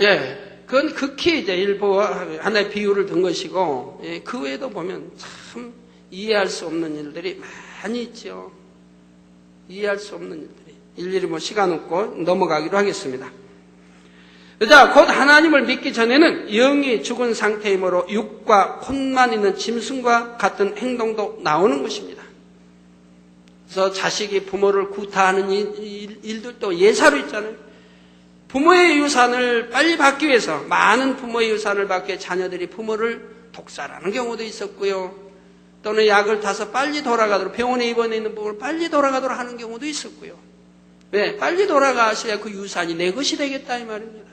예, 그건 극히 이제 일부 하나의 비유를 든 것이고, 예, 그 외에도 보면 참 이해할 수 없는 일들이 많이 있죠. 이해할 수 없는 일들이. 일일이 뭐 시간 없고 넘어가기로 하겠습니다. 자, 곧 하나님을 믿기 전에는 영이 죽은 상태이므로 육과 혼만 있는 짐승과 같은 행동도 나오는 것입니다. 그래서 자식이 부모를 구타하는 일들도 예사로 있잖아요. 부모의 유산을 빨리 받기 위해서 많은 부모의 유산을 받기 위해 자녀들이 부모를 독살하는 경우도 있었고요. 또는 약을 타서 빨리 돌아가도록 병원에 입원해 있는 부모를 빨리 돌아가도록 하는 경우도 있었고요. 왜? 빨리 돌아가셔야 그 유산이 내 것이 되겠다 이 말입니다.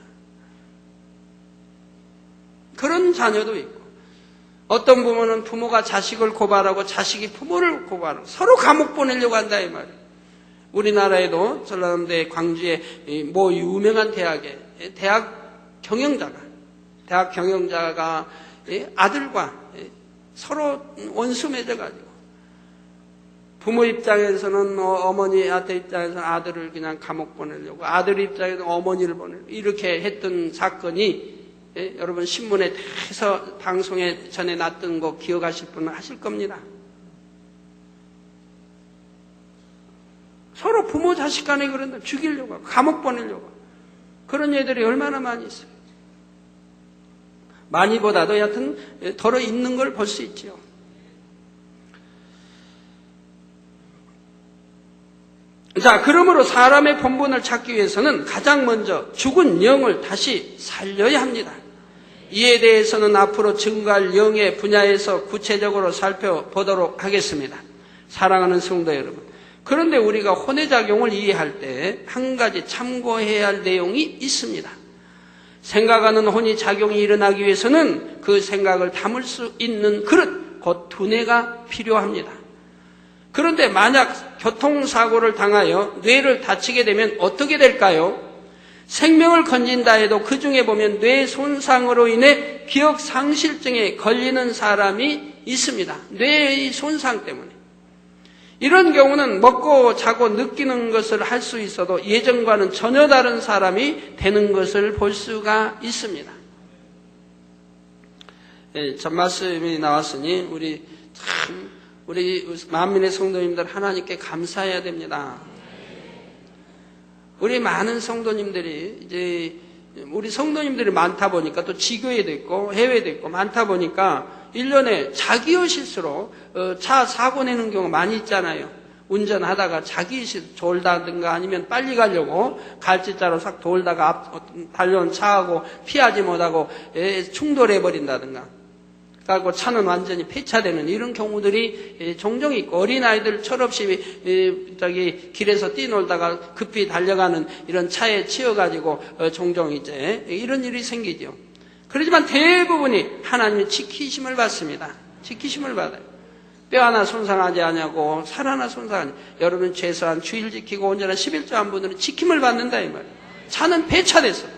그런 자녀도 있고 어떤 부모는 부모가 자식을 고발하고 자식이 부모를 고발하고 서로 감옥 보내려고 한다 이 말이에요. 우리나라에도 전라남도의 광주의 뭐 유명한 대학에 대학 경영자가 아들과 서로 원수 맺어가지고 부모 입장에서는 어머니한테 입장에서는 아들을 그냥 감옥 보내려고 아들 입장에서는 어머니를 보내려고 이렇게 했던 사건이 여러분 신문에 해서 방송에 전에 났던 거 기억하실 분은 하실 겁니다. 서로 부모 자식 간에 그런다. 죽이려고 하고 감옥 보내려고. 그런 애들이 얼마나 많이 있어요. 많이보다도 여하튼 덜어 있는 걸 볼 수 있죠. 자, 그러므로 사람의 본분을 찾기 위해서는 가장 먼저 죽은 영을 다시 살려야 합니다. 이에 대해서는 앞으로 증거할 영의 분야에서 구체적으로 살펴보도록 하겠습니다. 사랑하는 성도 여러분. 그런데 우리가 혼외작용을 이해할 때 한 가지 참고해야 할 내용이 있습니다. 생각하는 혼이 작용이 일어나기 위해서는 그 생각을 담을 수 있는 그릇, 곧 두뇌가 필요합니다. 그런데 만약 교통사고를 당하여 뇌를 다치게 되면 어떻게 될까요? 생명을 건진다 해도 그 중에 보면 뇌 손상으로 인해 기억상실증에 걸리는 사람이 있습니다. 뇌의 손상 때문에. 이런 경우는 먹고 자고 느끼는 것을 할 수 있어도 예전과는 전혀 다른 사람이 되는 것을 볼 수가 있습니다. 첫 말씀이 나왔으니 우리 만민의 성도님들 하나님께 감사해야 됩니다. 우리 많은 성도님들이 이제 우리 성도님들이 많다 보니까 또 지교회도 있고 해외도 있고 많다 보니까 1년에 자기의 실수로 차 사고 내는 경우가 많이 있잖아요. 운전하다가 자기 실수 돌다든가 아니면 빨리 가려고 갈지자로 싹 돌다가 달려온 차하고 피하지 못하고 충돌해 버린다든가. 그리고 차는 완전히 폐차되는 이런 경우들이 종종 있고, 어린아이들 철없이 길에서 뛰놀다가 급히 달려가는 이런 차에 치여가지고 종종 이제 이런 일이 생기죠. 그렇지만 대부분이 하나님의 지키심을 받습니다. 지키심을 받아요. 뼈 하나 손상하지 않냐고, 살 하나 손상하지. 여러분 최소한 주일 지키고 온전한 11조 한 분들은 지킴을 받는다 이 말이에요. 차는 폐차됐어요.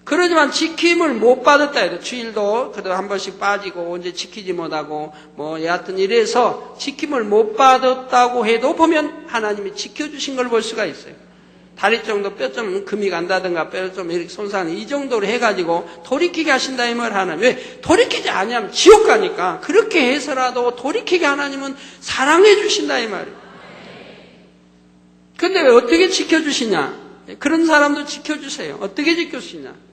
그러지만 지킴을 못 받았다 해도 주일도 그래도 한 번씩 빠지고 언제 지키지 못하고 여하튼 이래서 지킴을 못 받았다고 해도 보면 하나님이 지켜주신 걸 볼 수가 있어요. 다리 정도 뼈 좀 금이 간다든가 뼈 좀 이렇게 손상하는 이 정도로 해가지고 돌이키게 하신다 이 말 하나님. 왜 돌이키지 않으면 지옥 가니까 그렇게 해서라도 돌이키게 하나님은 사랑해 주신다 이 말이에요. 근데 왜 어떻게 지켜주시냐? 그런 사람도 지켜주세요. 어떻게 지켜주시냐?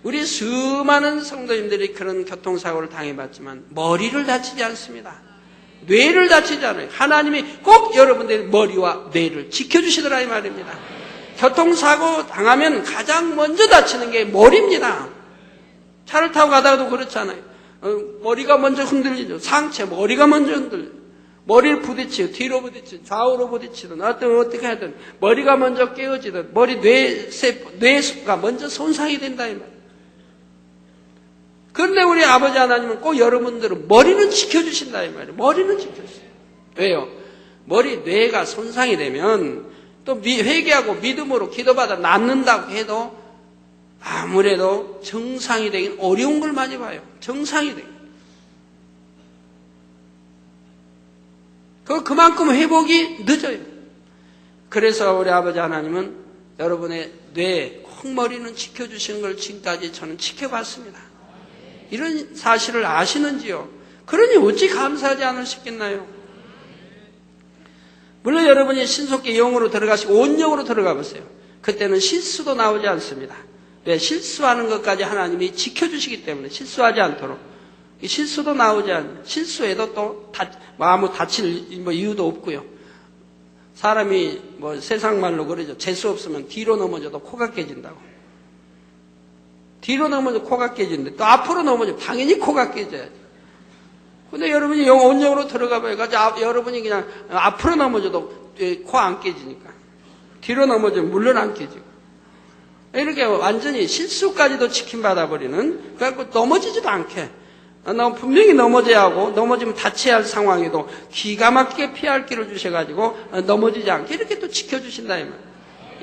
우리 수많은 성도님들이 그런 교통사고를 당해봤지만 머리를 다치지 않습니다. 뇌를 다치지 않아요. 하나님이 꼭 여러분들의 머리와 뇌를 지켜주시더라 이 말입니다. 교통사고 당하면 가장 먼저 다치는 게 머리입니다. 차를 타고 가다가도 그렇잖아요. 머리가 먼저 흔들리죠. 상체 머리가 먼저 흔들려요. 머리를 부딪히고 뒤로 부딪히고 좌우로 부딪히든 어떻게 하든 머리가 먼저 깨어지든 머리 뇌가 먼저 손상이 된다 이 말이에요. 그런데 우리 아버지 하나님은 꼭 여러분들은 머리는 지켜주신다 이 말이에요. 머리는 지켜주세요. 왜요? 머리 뇌가 손상이 되면 또 회개하고 믿음으로 기도받아 낫는다고 해도 아무래도 정상이 되긴 어려운 걸 많이 봐요. 정상이 되긴. 그만큼 회복이 늦어요. 그래서 우리 아버지 하나님은 여러분의 뇌, 콩머리는 지켜주시는 걸 지금까지 저는 지켜봤습니다. 이런 사실을 아시는지요? 그러니 어찌 감사하지 않으시겠나요? 물론 여러분이 신속히 영으로 들어가시고 온 영으로 들어가 보세요. 그때는 실수도 나오지 않습니다. 왜? 실수하는 것까지 하나님이 지켜주시기 때문에 실수하지 않도록. 실수도 나오지 않아요. 실수해도 또 아무 다칠 이유도 없고요. 사람이 세상 말로 그러죠. 재수 없으면 뒤로 넘어져도 코가 깨진다고. 뒤로 넘어져 코가 깨지는데 또 앞으로 넘어져 당연히 코가 깨져야지. 근데 여러분이 온영으로 들어가 봐요. 여러분이 그냥 앞으로 넘어져도 코 안 깨지니까. 뒤로 넘어지면 물론 안 깨지고. 이렇게 완전히 실수까지도 지킴받아버리는, 그래갖고 넘어지지도 않게. 분명히 넘어져야 하고, 넘어지면 다쳐야 할 상황에도 기가 막히게 피할 길을 주셔가지고, 넘어지지 않게 이렇게 또 지켜주신다, 이 말.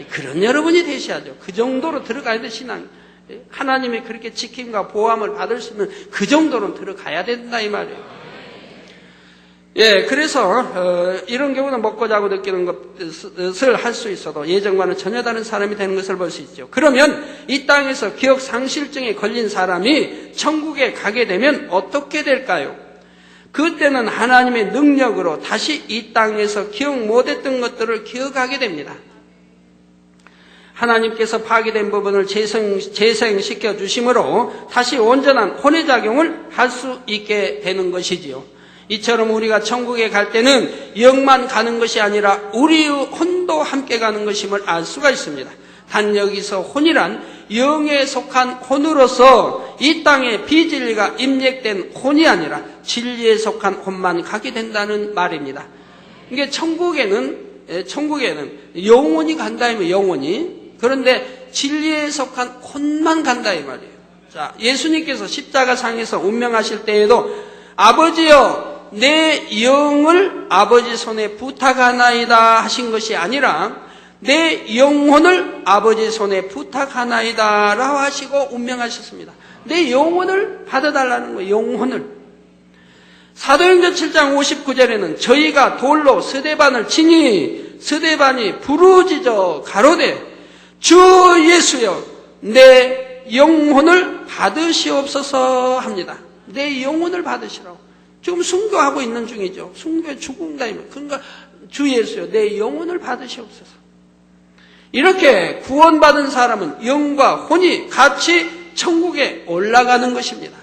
그런 여러분이 되셔야죠. 그 정도로 들어가야 돼, 신앙. 하나님의 그렇게 지킴과 보호함을 받을 수 있는 그 정도로 들어가야 된다, 이 말이에요. 그래서 이런 경우는 먹고 자고 느끼는 것을 할 수 있어도 예전과는 전혀 다른 사람이 되는 것을 볼 수 있죠. 그러면 이 땅에서 기억 상실증에 걸린 사람이 천국에 가게 되면 어떻게 될까요? 그때는 하나님의 능력으로 다시 이 땅에서 기억 못했던 것들을 기억하게 됩니다. 하나님께서 파괴된 부분을 재생시켜 주심으로 다시 온전한 혼의 작용을 할 수 있게 되는 것이지요. 이처럼 우리가 천국에 갈 때는 영만 가는 것이 아니라 우리의 혼도 함께 가는 것임을 알 수가 있습니다. 단 여기서 혼이란 영에 속한 혼으로서 이 땅에 비진리가 임력된 혼이 아니라 진리에 속한 혼만 가게 된다는 말입니다. 이게 천국에는 영혼이 간다 이면 영혼이, 그런데 진리에 속한 혼만 간다 이 말이에요. 자, 예수님께서 십자가상에서 운명하실 때에도 아버지여 내 영을 아버지 손에 부탁하나이다 하신 것이 아니라 내 영혼을 아버지 손에 부탁하나이다 라고 하시고 운명하셨습니다. 내 영혼을 받아달라는 거예요. 영혼을. 사도행전 7장 59절에는 저희가 돌로 스데반을 치니 스데반이 부르짖어 가로되 주 예수여 내 영혼을 받으시옵소서 합니다. 내 영혼을 받으시라고. 지금 순교하고 있는 중이죠. 순교에 죽는다. 그러니까 주 예수여, 내 영혼을 받으시옵소서. 이렇게 구원받은 사람은 영과 혼이 같이 천국에 올라가는 것입니다.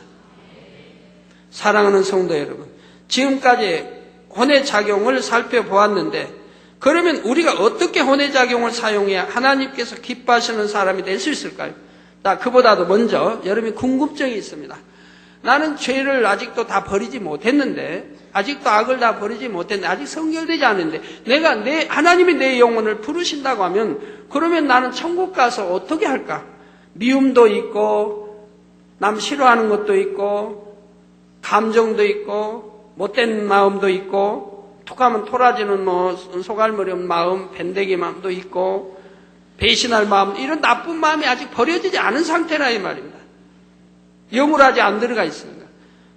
사랑하는 성도 여러분, 지금까지 혼의 작용을 살펴보았는데, 그러면 우리가 어떻게 혼의 작용을 사용해야 하나님께서 기뻐하시는 사람이 될 수 있을까요? 그보다도 먼저 여러분이 궁금증이 있습니다. 나는 죄를 아직도 다 버리지 못했는데, 아직도 악을 다 버리지 못했는데, 아직 성결되지 않은데, 하나님이 내 영혼을 부르신다고 하면, 그러면 나는 천국 가서 어떻게 할까? 미움도 있고, 남 싫어하는 것도 있고, 감정도 있고, 못된 마음도 있고, 툭하면 토라지는 소갈머리 없는 마음, 밴데기 마음도 있고, 배신할 마음, 이런 나쁜 마음이 아직 버려지지 않은 상태라 이 말입니다. 영으로 아직 안 들어가 있습니다.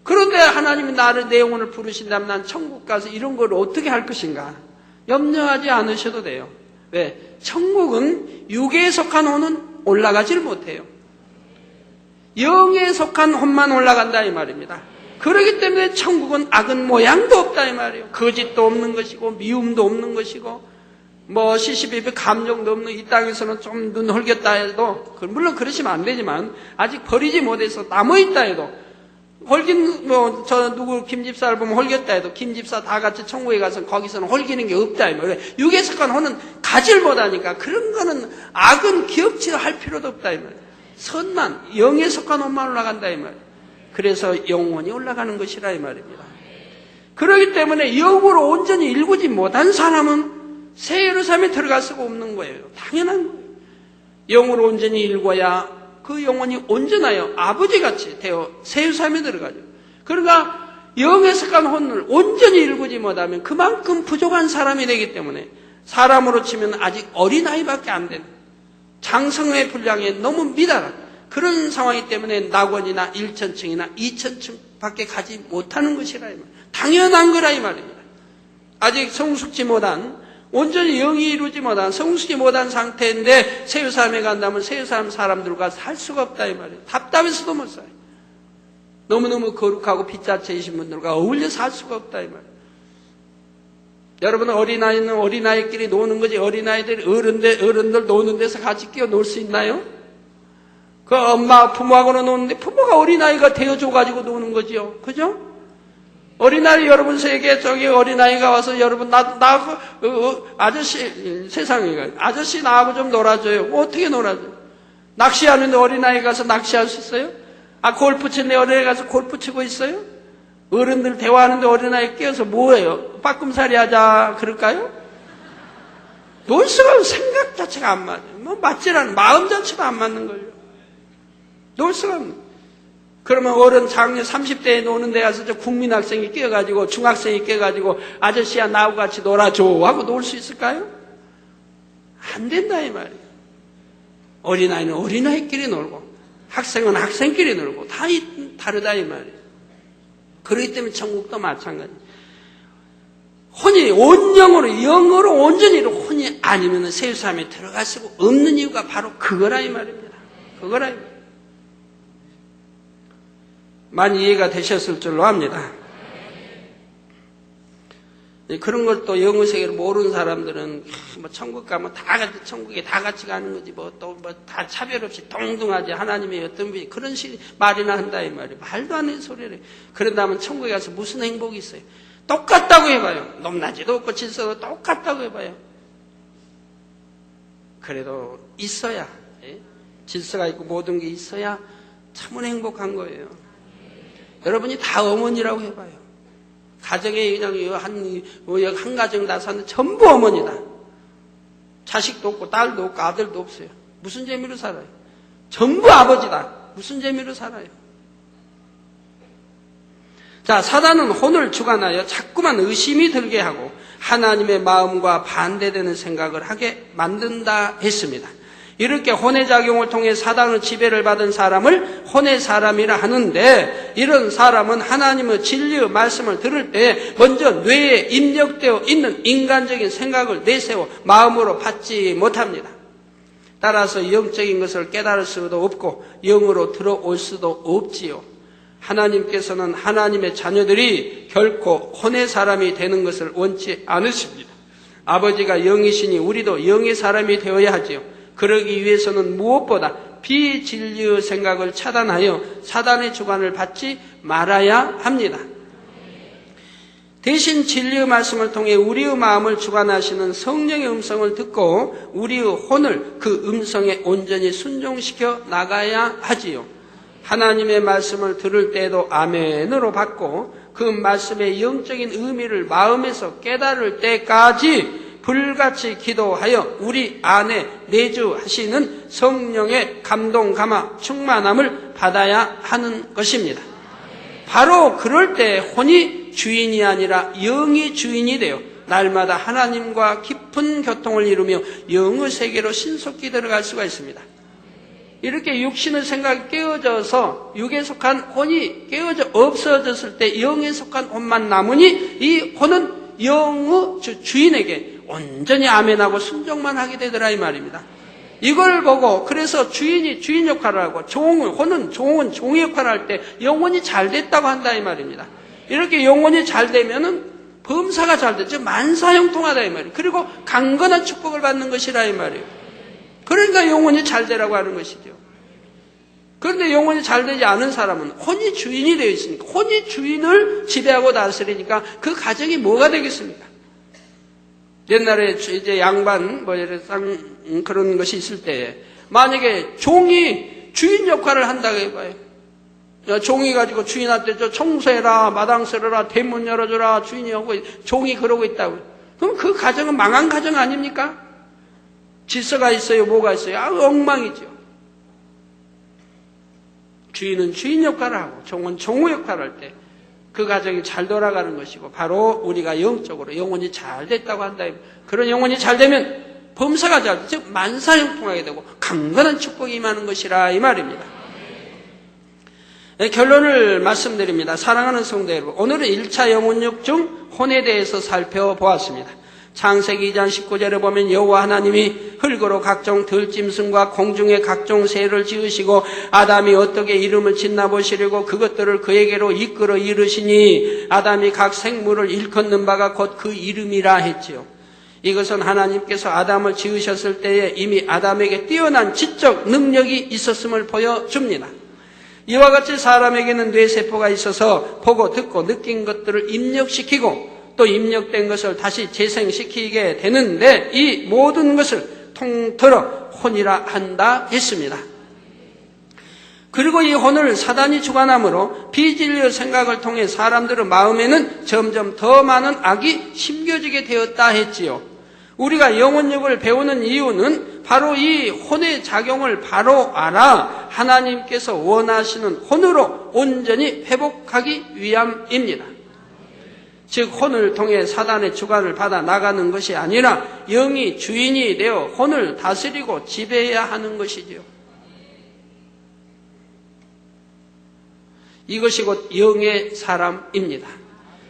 그런데 하나님이 내 영혼을 부르신다면 난 천국 가서 이런 걸 어떻게 할 것인가? 염려하지 않으셔도 돼요. 왜? 천국은 육에 속한 혼은 올라가지를 못해요. 영에 속한 혼만 올라간다 이 말입니다. 그렇기 때문에 천국은 악은 모양도 없다 이 말이에요. 거짓도 없는 것이고 미움도 없는 것이고 시시비비 감정도 없는 이 땅에서는 좀 눈 헐겼다 해도, 물론 그러시면 안 되지만 아직 버리지 못해서 남아있다 해도, 헐긴 김 집사를 보면 헐겼다 해도 김 집사 다 같이 천국에 가서 거기서는 헐기는 게 없다 이 말이에요. 육에 속한 혼은 가지를 못하니까 그런 거는 악은 기억치할 필요도 없다 이 말이에요. 선만 영에 속한 혼만 올라간다 이 말이에요. 그래서 영혼이 올라가는 것이라 이 말입니다. 그렇기 때문에 영으로 온전히 일구지 못한 사람은 새 예루살렘에 들어갈 수가 없는 거예요. 당연한 거예요. 영으로 온전히 일궈야 그 영혼이 온전하여 아버지같이 되어 새 예루살렘에 들어가죠. 그러니까 영에 속한 혼을 온전히 일구지 못하면 그만큼 부족한 사람이 되기 때문에 사람으로 치면 아직 어린아이밖에 안 되는, 장성의 분량에 너무 미달한 그런 상황이기 때문에 낙원이나 1천층이나 2천층밖에 가지 못하는 것이라 이 말이에요. 당연한 거라 이 말입니다. 아직 성숙지 못한, 온전히 영이 이루지 못한, 성숙지 못한 상태인데 새 예루살렘에 간다면 새 예루살렘 사람들과 살 수가 없다 이 말이에요. 답답해서도 못 살아요. 너무너무 거룩하고 빚자체이신 분들과 어울려 살 수가 없다 이 말이에요. 여러분, 어린아이는 어린아이끼리 노는 거지, 어린아이들이 어른들 노는 데서 같이 끼어 놀 수 있나요? 그 엄마 부모하고는 노는데 부모가 어린아이가 되어줘가지고 노는 거지요. 그죠? 어린아이 여러분 세계 저기 어린아이가 와서 여러분 아저씨 세상에 아저씨 나하고 좀 놀아줘요. 어떻게 놀아줘요? 낚시하는데 어린아이 가서 낚시할 수 있어요? 골프 치는데 어린아이 가서 골프 치고 있어요? 어른들 대화하는데 어린아이 끼어서 뭐예요? 빠꿈살이 하자 그럴까요? 놀 수가 없는, 생각 자체가 안 맞아요. 맞질 않은, 마음 자체가 안 맞는 걸요. 놀 수가 없는. 그러면 어른 작년 30대에 노는 데 가서 저 국민학생이 끼어가지고 중학생이 끼어가지고 아저씨야 나하고 같이 놀아줘 하고 놀 수 있을까요? 안 된다 이 말이에요. 어린아이는 어린아이끼리 놀고 학생은 학생끼리 놀고 다 다르다 이 말이에요. 그렇기 때문에 천국도 마찬가지. 혼이 온 영으로 온전히 혼이 아니면 새 예루살렘에 들어갈 수가 없는 이유가 바로 그거라 이 말입니다. 그거라 이 말이에요. 많이 이해가 되셨을 줄로 압니다. 그런 걸 또 영의 세계를 모르는 사람들은 천국 가면 천국에 다 같이 가는 거지 다 차별 없이 동등하지 하나님의 어떤 분이 그런 말이나 한다 이 말이에요. 말도 안 되는 소리를. 그런다면 천국에 가서 무슨 행복이 있어요? 똑같다고 해봐요. 높낮이도 없고 질서도 똑같다고 해봐요. 그래도 있어야, 질서가 있고 모든 게 있어야 참은 행복한 거예요. 여러분이 다 어머니라고 해봐요. 가정에 그냥 한 가정 다 사는데 전부 어머니다. 자식도 없고 딸도 없고 아들도 없어요. 무슨 재미로 살아요? 전부 아버지다. 무슨 재미로 살아요? 자, 사단은 혼을 주관하여 자꾸만 의심이 들게 하고 하나님의 마음과 반대되는 생각을 하게 만든다 했습니다. 이렇게 혼의 작용을 통해 사단의 지배를 받은 사람을 혼의 사람이라 하는데, 이런 사람은 하나님의 진리의 말씀을 들을 때 먼저 뇌에 입력되어 있는 인간적인 생각을 내세워 마음으로 받지 못합니다. 따라서 영적인 것을 깨달을 수도 없고 영으로 들어올 수도 없지요. 하나님께서는 하나님의 자녀들이 결코 혼의 사람이 되는 것을 원치 않으십니다. 아버지가 영이시니 우리도 영의 사람이 되어야 하지요. 그러기 위해서는 무엇보다 비진리의 생각을 차단하여 사단의 주관을 받지 말아야 합니다. 대신 진리의 말씀을 통해 우리의 마음을 주관하시는 성령의 음성을 듣고 우리의 혼을 그 음성에 온전히 순종시켜 나가야 하지요. 하나님의 말씀을 들을 때에도 아멘으로 받고 그 말씀의 영적인 의미를 마음에서 깨달을 때까지 불같이 기도하여 우리 안에 내주하시는 성령의 감동, 감화, 충만함을 받아야 하는 것입니다. 바로 그럴 때 혼이 주인이 아니라 영이 주인이 되어 날마다 하나님과 깊은 교통을 이루며 영의 세계로 신속히 들어갈 수가 있습니다. 이렇게 육신의 생각이 깨어져서 육에 속한 혼이 깨어져 없어졌을 때 영에 속한 혼만 남으니 이 혼은 영의 주인에게 온전히 아멘하고 순종만 하게 되더라 이 말입니다. 이걸 보고 그래서 주인이 주인 역할을 하고 혼은 종의 역할을 할 때 영혼이 잘 됐다고 한다 이 말입니다. 이렇게 영혼이 잘 되면은 범사가 잘 되죠. 만사형통하다 이 말이에요. 그리고 강건한 축복을 받는 것이라 이 말이에요. 그러니까 영혼이 잘 되라고 하는 것이죠. 그런데 영혼이 잘 되지 않은 사람은 혼이 주인이 되어 있으니까 혼이 주인을 지배하고 다스리니까 그 가정이 뭐가 되겠습니까? 옛날에 이제 양반 그런 것이 있을 때 만약에 종이 주인 역할을 한다고 해봐요. 종이 가지고 주인한테 청소해라, 마당 쓸어라, 대문 열어줘라, 주인이 하고 종이 그러고 있다고. 그럼 그 가정은 망한 가정 아닙니까? 질서가 있어요, 뭐가 있어요? 엉망이죠. 주인은 주인 역할을 하고 종은 종의 역할을 할 때 그 가정이 잘 돌아가는 것이고 바로 우리가 영적으로 영혼이 잘 됐다고 한다. 그런 영혼이 잘 되면 범사가 잘, 즉 만사형통하게 되고 강건한 축복이 임하는 것이라 이 말입니다. 네, 결론을 말씀드립니다. 사랑하는 성도 여러분, 오늘은 1차 영혼육 중 혼에 대해서 살펴보았습니다. 창세기 2장 19절에 보면 여호와 하나님이 흙으로 각종 들짐승과 공중의 각종 새를 지으시고 아담이 어떻게 이름을 짓나 보시려고 그것들을 그에게로 이끌어 이르시니 아담이 각 생물을 일컫는 바가 곧 그 이름이라 했지요. 이것은 하나님께서 아담을 지으셨을 때에 이미 아담에게 뛰어난 지적 능력이 있었음을 보여줍니다. 이와 같이 사람에게는 뇌세포가 있어서 보고 듣고 느낀 것들을 입력시키고 또 입력된 것을 다시 재생시키게 되는데 이 모든 것을 통틀어 혼이라 한다 했습니다. 그리고 이 혼을 사단이 주관함으로 비진리의 생각을 통해 사람들의 마음에는 점점 더 많은 악이 심겨지게 되었다 했지요. 우리가 영혼육을 배우는 이유는 바로 이 혼의 작용을 바로 알아 하나님께서 원하시는 혼으로 온전히 회복하기 위함입니다. 즉 혼을 통해 사단의 주관을 받아 나가는 것이 아니라 영이 주인이 되어 혼을 다스리고 지배해야 하는 것이지요. 이것이 곧 영의 사람입니다.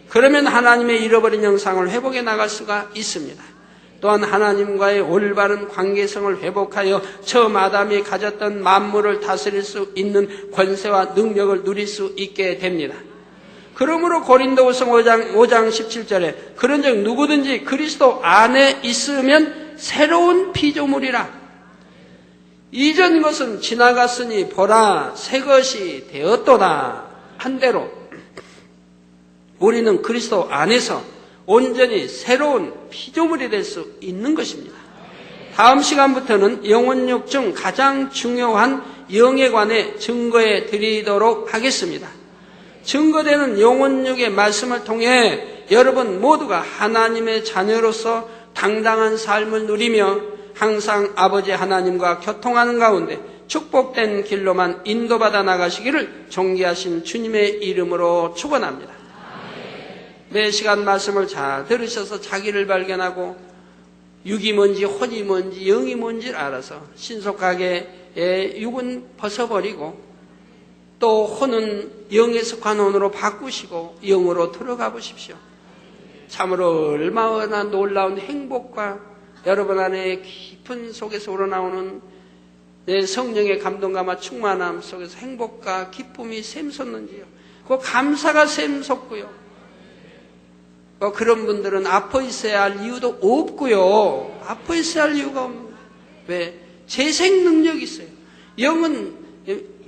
그러면 하나님의 잃어버린 영상을 회복해 나갈 수가 있습니다. 또한 하나님과의 올바른 관계성을 회복하여 처음 아담이 가졌던 만물을 다스릴 수 있는 권세와 능력을 누릴 수 있게 됩니다. 그러므로 고린도후서 5장 17절에 그런즉 누구든지 그리스도 안에 있으면 새로운 피조물이라. 이전 것은 지나갔으니 보라 새 것이 되었도다 한대로 우리는 그리스도 안에서 온전히 새로운 피조물이 될 수 있는 것입니다. 다음 시간부터는 영혼육 중 가장 중요한 영에 관해 증거해 드리도록 하겠습니다. 증거되는 영혼육의 말씀을 통해 여러분 모두가 하나님의 자녀로서 당당한 삶을 누리며 항상 아버지 하나님과 교통하는 가운데 축복된 길로만 인도받아 나가시기를 존귀하신 주님의 이름으로 축원합니다. 매 시간 말씀을 잘 들으셔서 자기를 발견하고 육이 뭔지 혼이 뭔지 영이 뭔지를 알아서 신속하게 육은 벗어버리고 또 혼은 영에 속한 혼으로 바꾸시고 영으로 들어가 보십시오. 참으로 얼마나 놀라운 행복과 여러분 안에 깊은 속에서 우러나오는 성령의 감동감화 충만함 속에서 행복과 기쁨이 샘솟는지요. 그 감사가 샘솟고요. 그런 분들은 아파 있어야 할 이유도 없고요. 아파 있어야 할 이유가 없는 거예요. 왜? 재생 능력이 있어요. 영은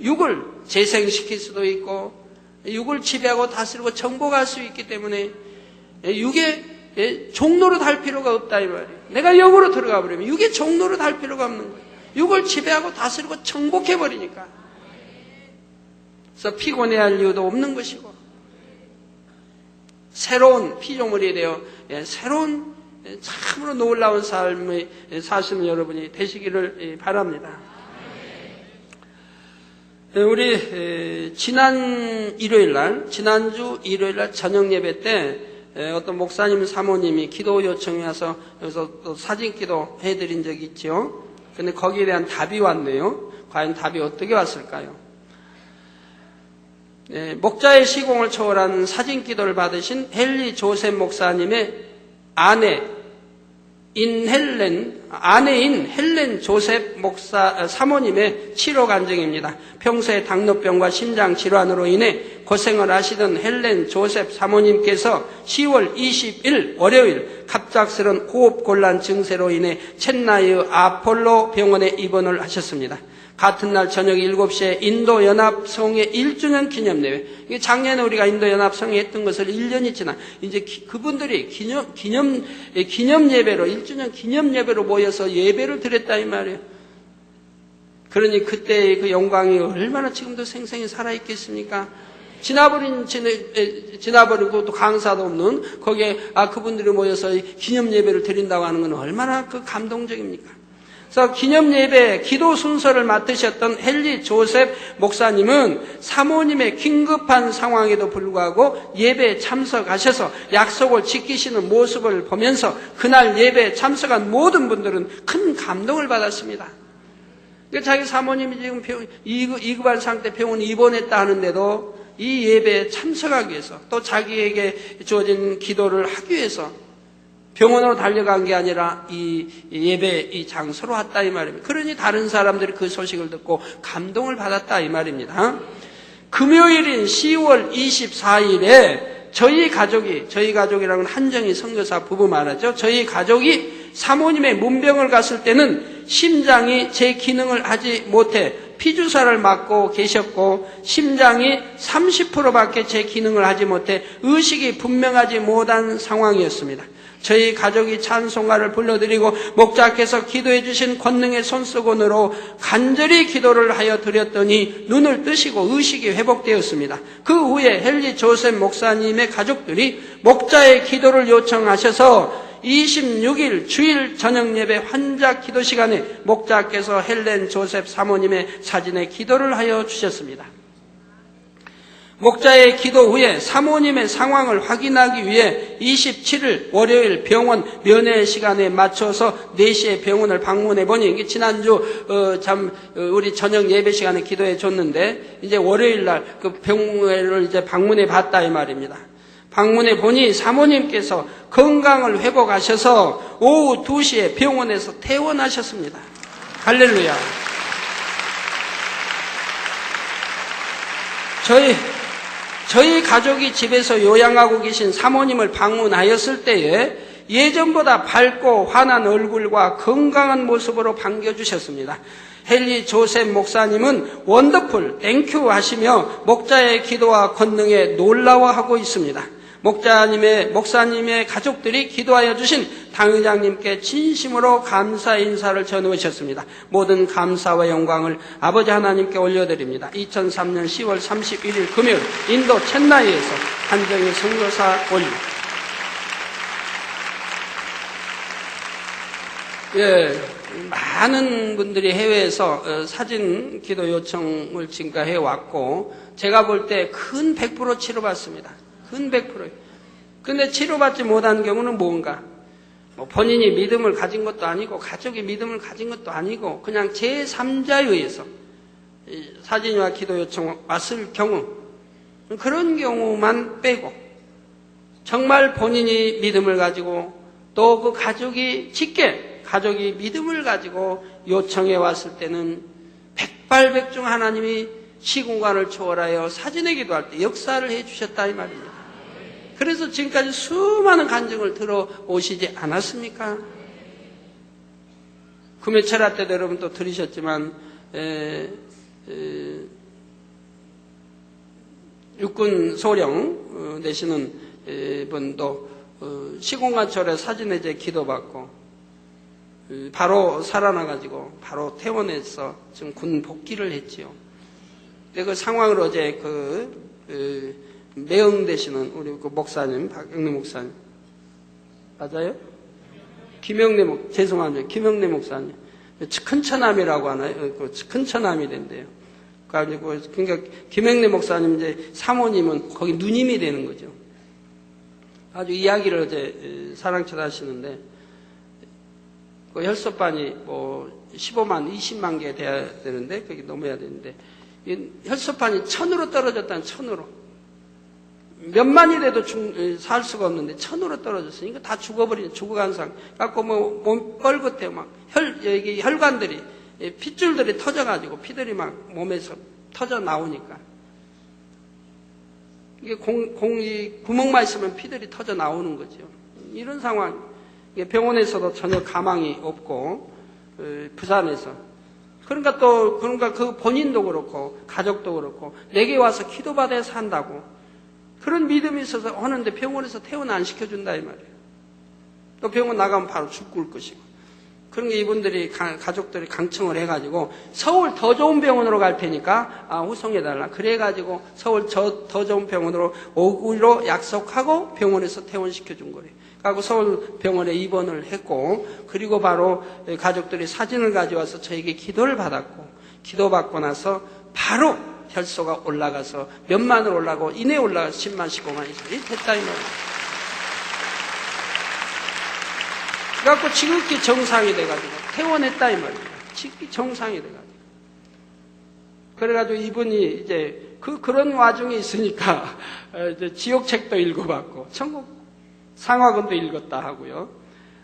육을 재생시킬 수도 있고 육을 지배하고 다스리고 정복할 수 있기 때문에 육의 종로로 달 필요가 없다 이 말이에요. 내가 영으로 들어가 버리면 육의 종로로 달 필요가 없는 거예요. 육을 지배하고 다스리고 정복해 버리니까. 그래서 피곤해할 이유도 없는 것이고 새로운 피조물이 되어 새로운 참으로 놀라운 삶을 사시는 여러분이 되시기를 바랍니다. 우리 지난주 일요일 날 저녁 예배 때 어떤 목사님 사모님이 기도 요청이 와서 여기서 또 사진 기도 해드린 적이 있죠. 근데 거기에 대한 답이 왔네요. 과연 답이 어떻게 왔을까요? 목자의 시공을 초월한 사진 기도를 받으신 헨리 조셉 목사님의 아내인 헬렌 조셉 목사 사모님의 치료 간증입니다. 평소에 당뇨병과 심장 질환으로 인해 고생을 하시던 헬렌 조셉 사모님께서 10월 20일 월요일 갑작스런 호흡 곤란 증세로 인해 첸나이 아폴로 병원에 입원을 하셨습니다. 같은 날 저녁 7시에 인도연합성회 1주년 기념예배. 작년에 우리가 인도연합성회 했던 것을 1년이 지나 이제 그분들이 기념 예배로 1주년 기념 예배로 모여서 예배를 드렸다 이 말이에요. 그러니 그때의 그 영광이 얼마나 지금도 생생히 살아있겠습니까? 지나버리고 또 강사도 없는 거기에 그분들이 모여서 기념 예배를 드린다고 하는 건 얼마나 그 감동적입니까? 그래서 기념예배 기도 순서를 맡으셨던 헨리 조셉 목사님은 사모님의 긴급한 상황에도 불구하고 예배에 참석하셔서 약속을 지키시는 모습을 보면서 그날 예배에 참석한 모든 분들은 큰 감동을 받았습니다. 자기 사모님이 지금 2급한 상태 병원에 입원했다 하는데도 이 예배에 참석하기 위해서 또 자기에게 주어진 기도를 하기 위해서 병원으로 달려간 게 아니라 이 예배 이 장소로 왔다 이 말입니다. 그러니 다른 사람들이 그 소식을 듣고 감동을 받았다 이 말입니다. 금요일인 10월 24일에 저희 가족이라고는 한정희 선교사 부부 말하죠. 저희 가족이 사모님의 문병을 갔을 때는 심장이 제 기능을 하지 못해 피주사를 맞고 계셨고 심장이 30%밖에 제 기능을 하지 못해 의식이 분명하지 못한 상황이었습니다. 저희 가족이 찬송가를 불러드리고 목자께서 기도해 주신 권능의 손수건으로 간절히 기도를 하여 드렸더니 눈을 뜨시고 의식이 회복되었습니다. 그 후에 헨리 조셉 목사님의 가족들이 목자의 기도를 요청하셔서 26일 주일 저녁 예배 환자 기도 시간에 목자께서 헬렌 조셉 사모님의 사진에 기도를 하여 주셨습니다. 목자의 기도 후에 사모님의 상황을 확인하기 위해 27일 월요일 병원 면회 시간에 맞춰서 4시에 병원을 방문해 보니 이게 지난주 우리 저녁 예배 시간에 기도해 줬는데 이제 월요일 날 그 병원을 이제 방문해 봤다 이 말입니다. 방문해 보니 사모님께서 건강을 회복하셔서 오후 2시에 병원에서 퇴원하셨습니다. 할렐루야. 저희 가족이 집에서 요양하고 계신 사모님을 방문하였을 때에 예전보다 밝고 환한 얼굴과 건강한 모습으로 반겨주셨습니다. 헨리 조셉 목사님은 원더풀, 땡큐 하시며 목자의 기도와 권능에 놀라워하고 있습니다. 목사님의 가족들이 기도하여 주신 당회장님께 진심으로 감사 인사를 전하셨습니다. 모든 감사와 영광을 아버지 하나님께 올려드립니다. 2003년 10월 31일 금요일 인도 첸나이에서 한정희 선교사 올리. 많은 분들이 해외에서 사진 기도 요청을 지금까지 해왔고 제가 볼 때 큰 100% 치료받습니다. 근 100%. 근데 치료받지 못한 경우는 뭔가? 본인이 믿음을 가진 것도 아니고 가족이 믿음을 가진 것도 아니고 그냥 제3자에 의해서 사진과 기도 요청 왔을 경우 그런 경우만 빼고 정말 본인이 믿음을 가지고 또 그 가족이 믿음을 가지고 요청해 왔을 때는 백발백중 하나님이 시공간을 초월하여 사진의 기도할 때 역사를 해주셨다 이 말입니다. 그래서 지금까지 수많은 간증을 들어오시지 않았습니까? 구매철야 때도 여러분 또 들으셨지만 육군 소령 되시는 분도 시공간철에 사진회제 기도받고 바로 살아나가지고 바로 퇴원해서 지금 군 복귀를 했지요. 근데 그 상황을 어제 매형 되시는 우리 그 목사님, 박영래 목사님. 맞아요? 죄송합니다. 김영래 목사님. 큰 처남이라고 하나요? 큰 처남이 된대요. 그러니까 김영래 목사님 이제 사모님은 거기 누님이 되는 거죠. 아주 이야기를 어제 사랑철 하시는데, 그 혈소판이 15만, 20만 개 돼야 되는데, 거기 넘어야 되는데, 이 혈소판이 1000으로 떨어졌다는 1000으로. 몇만이 돼도 살 수가 없는데 1000으로 떨어졌으니까 다 죽어간 상. 갖고 몸 뻘겋대 여기 혈관들이, 핏줄들이 터져가지고 피들이 막 몸에서 터져 나오니까. 이게 구멍만 있으면 피들이 터져 나오는 거죠. 이런 상황. 병원에서도 전혀 가망이 없고, 부산에서. 그러니까 그 본인도 그렇고, 가족도 그렇고, 내게 와서 기도받아야 산다고. 그런 믿음이 있어서 하는데 병원에서 퇴원 안 시켜준다, 이 말이에요. 또 병원 나가면 바로 죽을 것이고. 그러니까 이분들이, 가족들이 강청을 해가지고, 서울 더 좋은 병원으로 갈 테니까, 후송해달라. 그래가지고, 서울 더 좋은 병원으로 오기로 약속하고 병원에서 퇴원시켜준 거예요. 그리고 서울 병원에 입원을 했고, 그리고 바로 가족들이 사진을 가져와서 저에게 기도를 받았고, 기도받고 나서 바로 혈소가 올라가서 몇만으로 올라가고, 이내 올라가서 10만, 15만 이상이 됐다, 이 말이에요. 그래갖고 지극히 정상이 돼가지고, 퇴원했다, 이 말이에요. 지극히 정상이 돼가지고. 그래가지고 이분이 이제, 그런 와중에 있으니까, 이제 지옥책도 읽어봤고, 천국 상화근도 읽었다 하고요.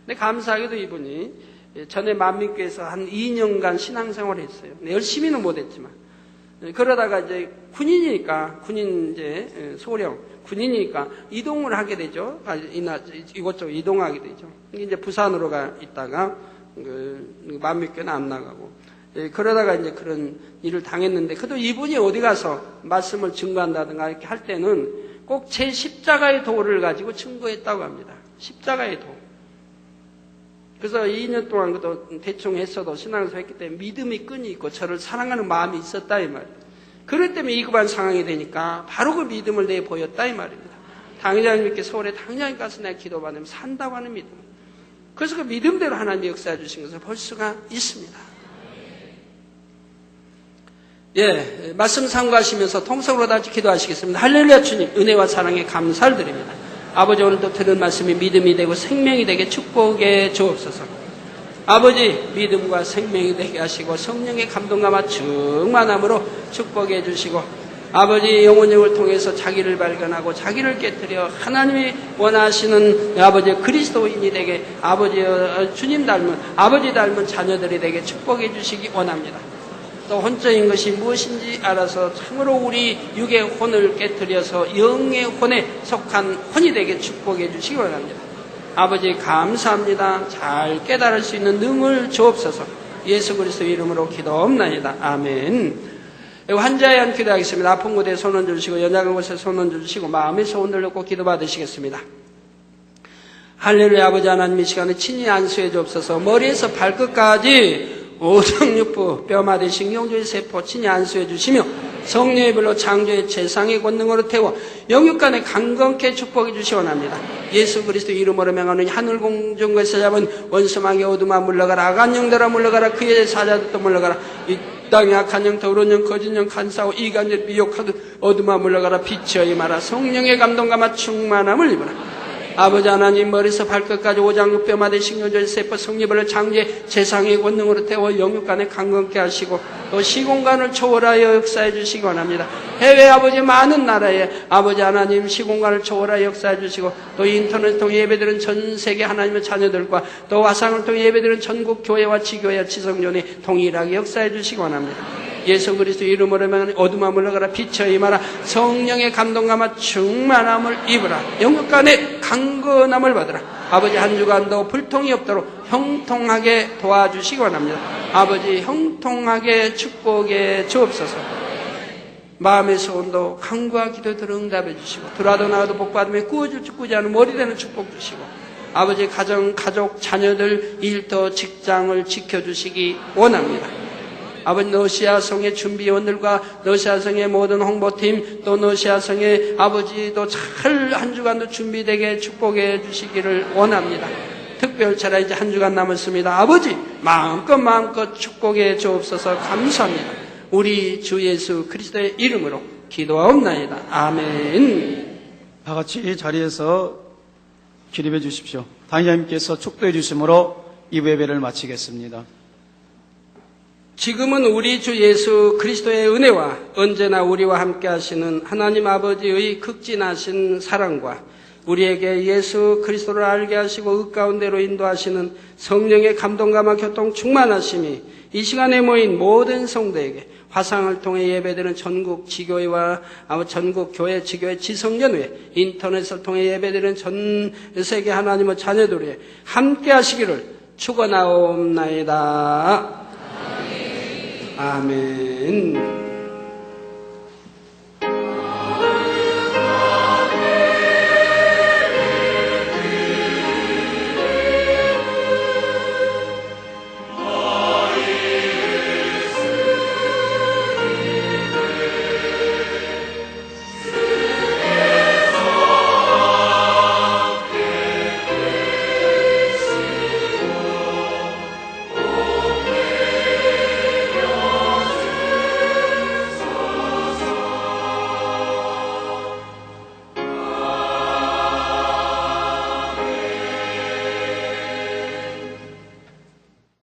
근데 감사하게도 이분이 전에 만민교회에서 한 2년간 신앙생활을 했어요. 열심히는 못했지만. 그러다가 이제 군인이니까, 소령, 군인이니까 이동을 하게 되죠. 이곳저곳 이동하게 되죠. 이제 부산으로 있다가, 만민교회는 안 나가고. 그러다가 이제 그런 일을 당했는데, 그래도 이분이 어디 가서 말씀을 증거한다든가 이렇게 할 때는 꼭 제 십자가의 도를 가지고 증거했다고 합니다. 십자가의 도. 그래서 2년 동안 그도 대충 했어도 신앙생활 했기 때문에 믿음이 끈이 있고 저를 사랑하는 마음이 있었다 이 말이에요. 그럴 때문에 이급한 상황이 되니까 바로 그 믿음을 내보였다 이 말입니다. 당장님께 서울에 당장 가서 내가 기도받으면 산다고 하는 믿음. 그래서 그 믿음대로 하나님이 역사해 주신 것을 볼 수가 있습니다. 예, 말씀 상고하시면서 통성으로 다시 기도하시겠습니다. 할렐루야 주님, 은혜와 사랑에 감사를 드립니다. 아버지 오늘도 들은 말씀이 믿음이 되고 생명이 되게 축복해 주옵소서. 아버지 믿음과 생명이 되게 하시고 성령의 감동과 충만함으로 축복해 주시고 아버지 영혼력을 통해서 자기를 발견하고 자기를 깨뜨려 하나님이 원하시는 아버지 그리스도인이 되게 아버지 주님 닮은 아버지 닮은 자녀들이 되게 축복해 주시기 원합니다. 또 혼적인 것이 무엇인지 알아서 참으로 우리 육의 혼을 깨뜨려서 영의 혼에 속한 혼이 되게 축복해 주시기 원합니다. 아버지 감사합니다. 잘 깨달을 수 있는 능을 주옵소서. 예수 그리스도 이름으로 기도옵나이다. 아멘. 환자에 한 기도하겠습니다. 아픈 곳에 손 얹어주시고 연약한 곳에 손 얹어주시고 마음의 소원을 넣고 기도 받으시겠습니다. 할렐루야. 아버지 하나님 이 시간에 친히 안수해 주옵소서. 머리에서 발끝까지 오정육부 뼈마디 신경주의 세포 친히 안수해 주시며 성령의 불로 창조의 재상의 권능으로 태워 영육간에 강건케 축복해 주시 원합니다. 예수 그리스도 이름으로 명하는 하늘 공중에서 잡은 원수망의 어둠아 물러가라. 악한 영들아 물러가라. 그의 사자들도 물러가라. 이 땅의 악한 영, 더러운 영, 거짓 영, 간사하고 이간질 미혹하듯 어둠아 물러가라. 빛이여 임하라. 성령의 감동과 충만함을 입어라. 아버지 하나님 머리에서 발끝까지 오장육뼈마디 신경절 세포 성리벌을 창조해 재상의 권능으로 태워 영육간에 강건케 하시고 또 시공간을 초월하여 역사해 주시기 원합니다. 해외 아버지 많은 나라에 아버지 하나님 시공간을 초월하여 역사해 주시고 또 인터넷을 통해 예배드리는 전 세계 하나님의 자녀들과 또 화상을 통해 예배드리는 전국 교회와 지교회와 지성전에 동일하게 역사해 주시기 원합니다. 예수 그리스도 이름으로만 어둠아 물러가라. 빛의 임하라. 성령의 감동감화 충만함을 입으라. 영역 간의 강건함을 받으라. 아버지 한 주간도 불통이 없도록 형통하게 도와주시기 원합니다. 아버지 형통하게 축복해 주옵소서. 마음의 소원도 간구와 기도들을 응답해 주시고 들어와도 나와도 복받으며 꾸어질 줄 꾸지 않은 머리 되는 축복 주시고 아버지 가정, 가족, 자녀들 일터, 직장을 지켜주시기 원합니다. 아버지 러시아성의 준비원들과 러시아성의 모든 홍보팀 또 러시아성의 아버지도 잘 한 주간도 준비되게 축복해 주시기를 원합니다. 특별차라 이제 한 주간 남았습니다. 아버지 마음껏 축복해 주옵소서. 감사합니다. 우리 주 예수 그리스도의 이름으로 기도하옵나이다. 아멘. 다 같이 이 자리에서 기립해 주십시오. 당장님께서 축도해 주심으로 2부 예배를 마치겠습니다. 지금은 우리 주 예수 그리스도의 은혜와 언제나 우리와 함께 하시는 하나님 아버지의 극진하신 사랑과 우리에게 예수 그리스도를 알게 하시고 의 가운데로 인도하시는 성령의 감동감화 교통 충만하심이 이 시간에 모인 모든 성도에게 화상을 통해 예배드리는 전국 지교회와 전국 교회 지교회 지성연회 인터넷을 통해 예배드리는 전 세계 하나님의 자녀들이 함께 하시기를 축원하옵나이다. 아멘.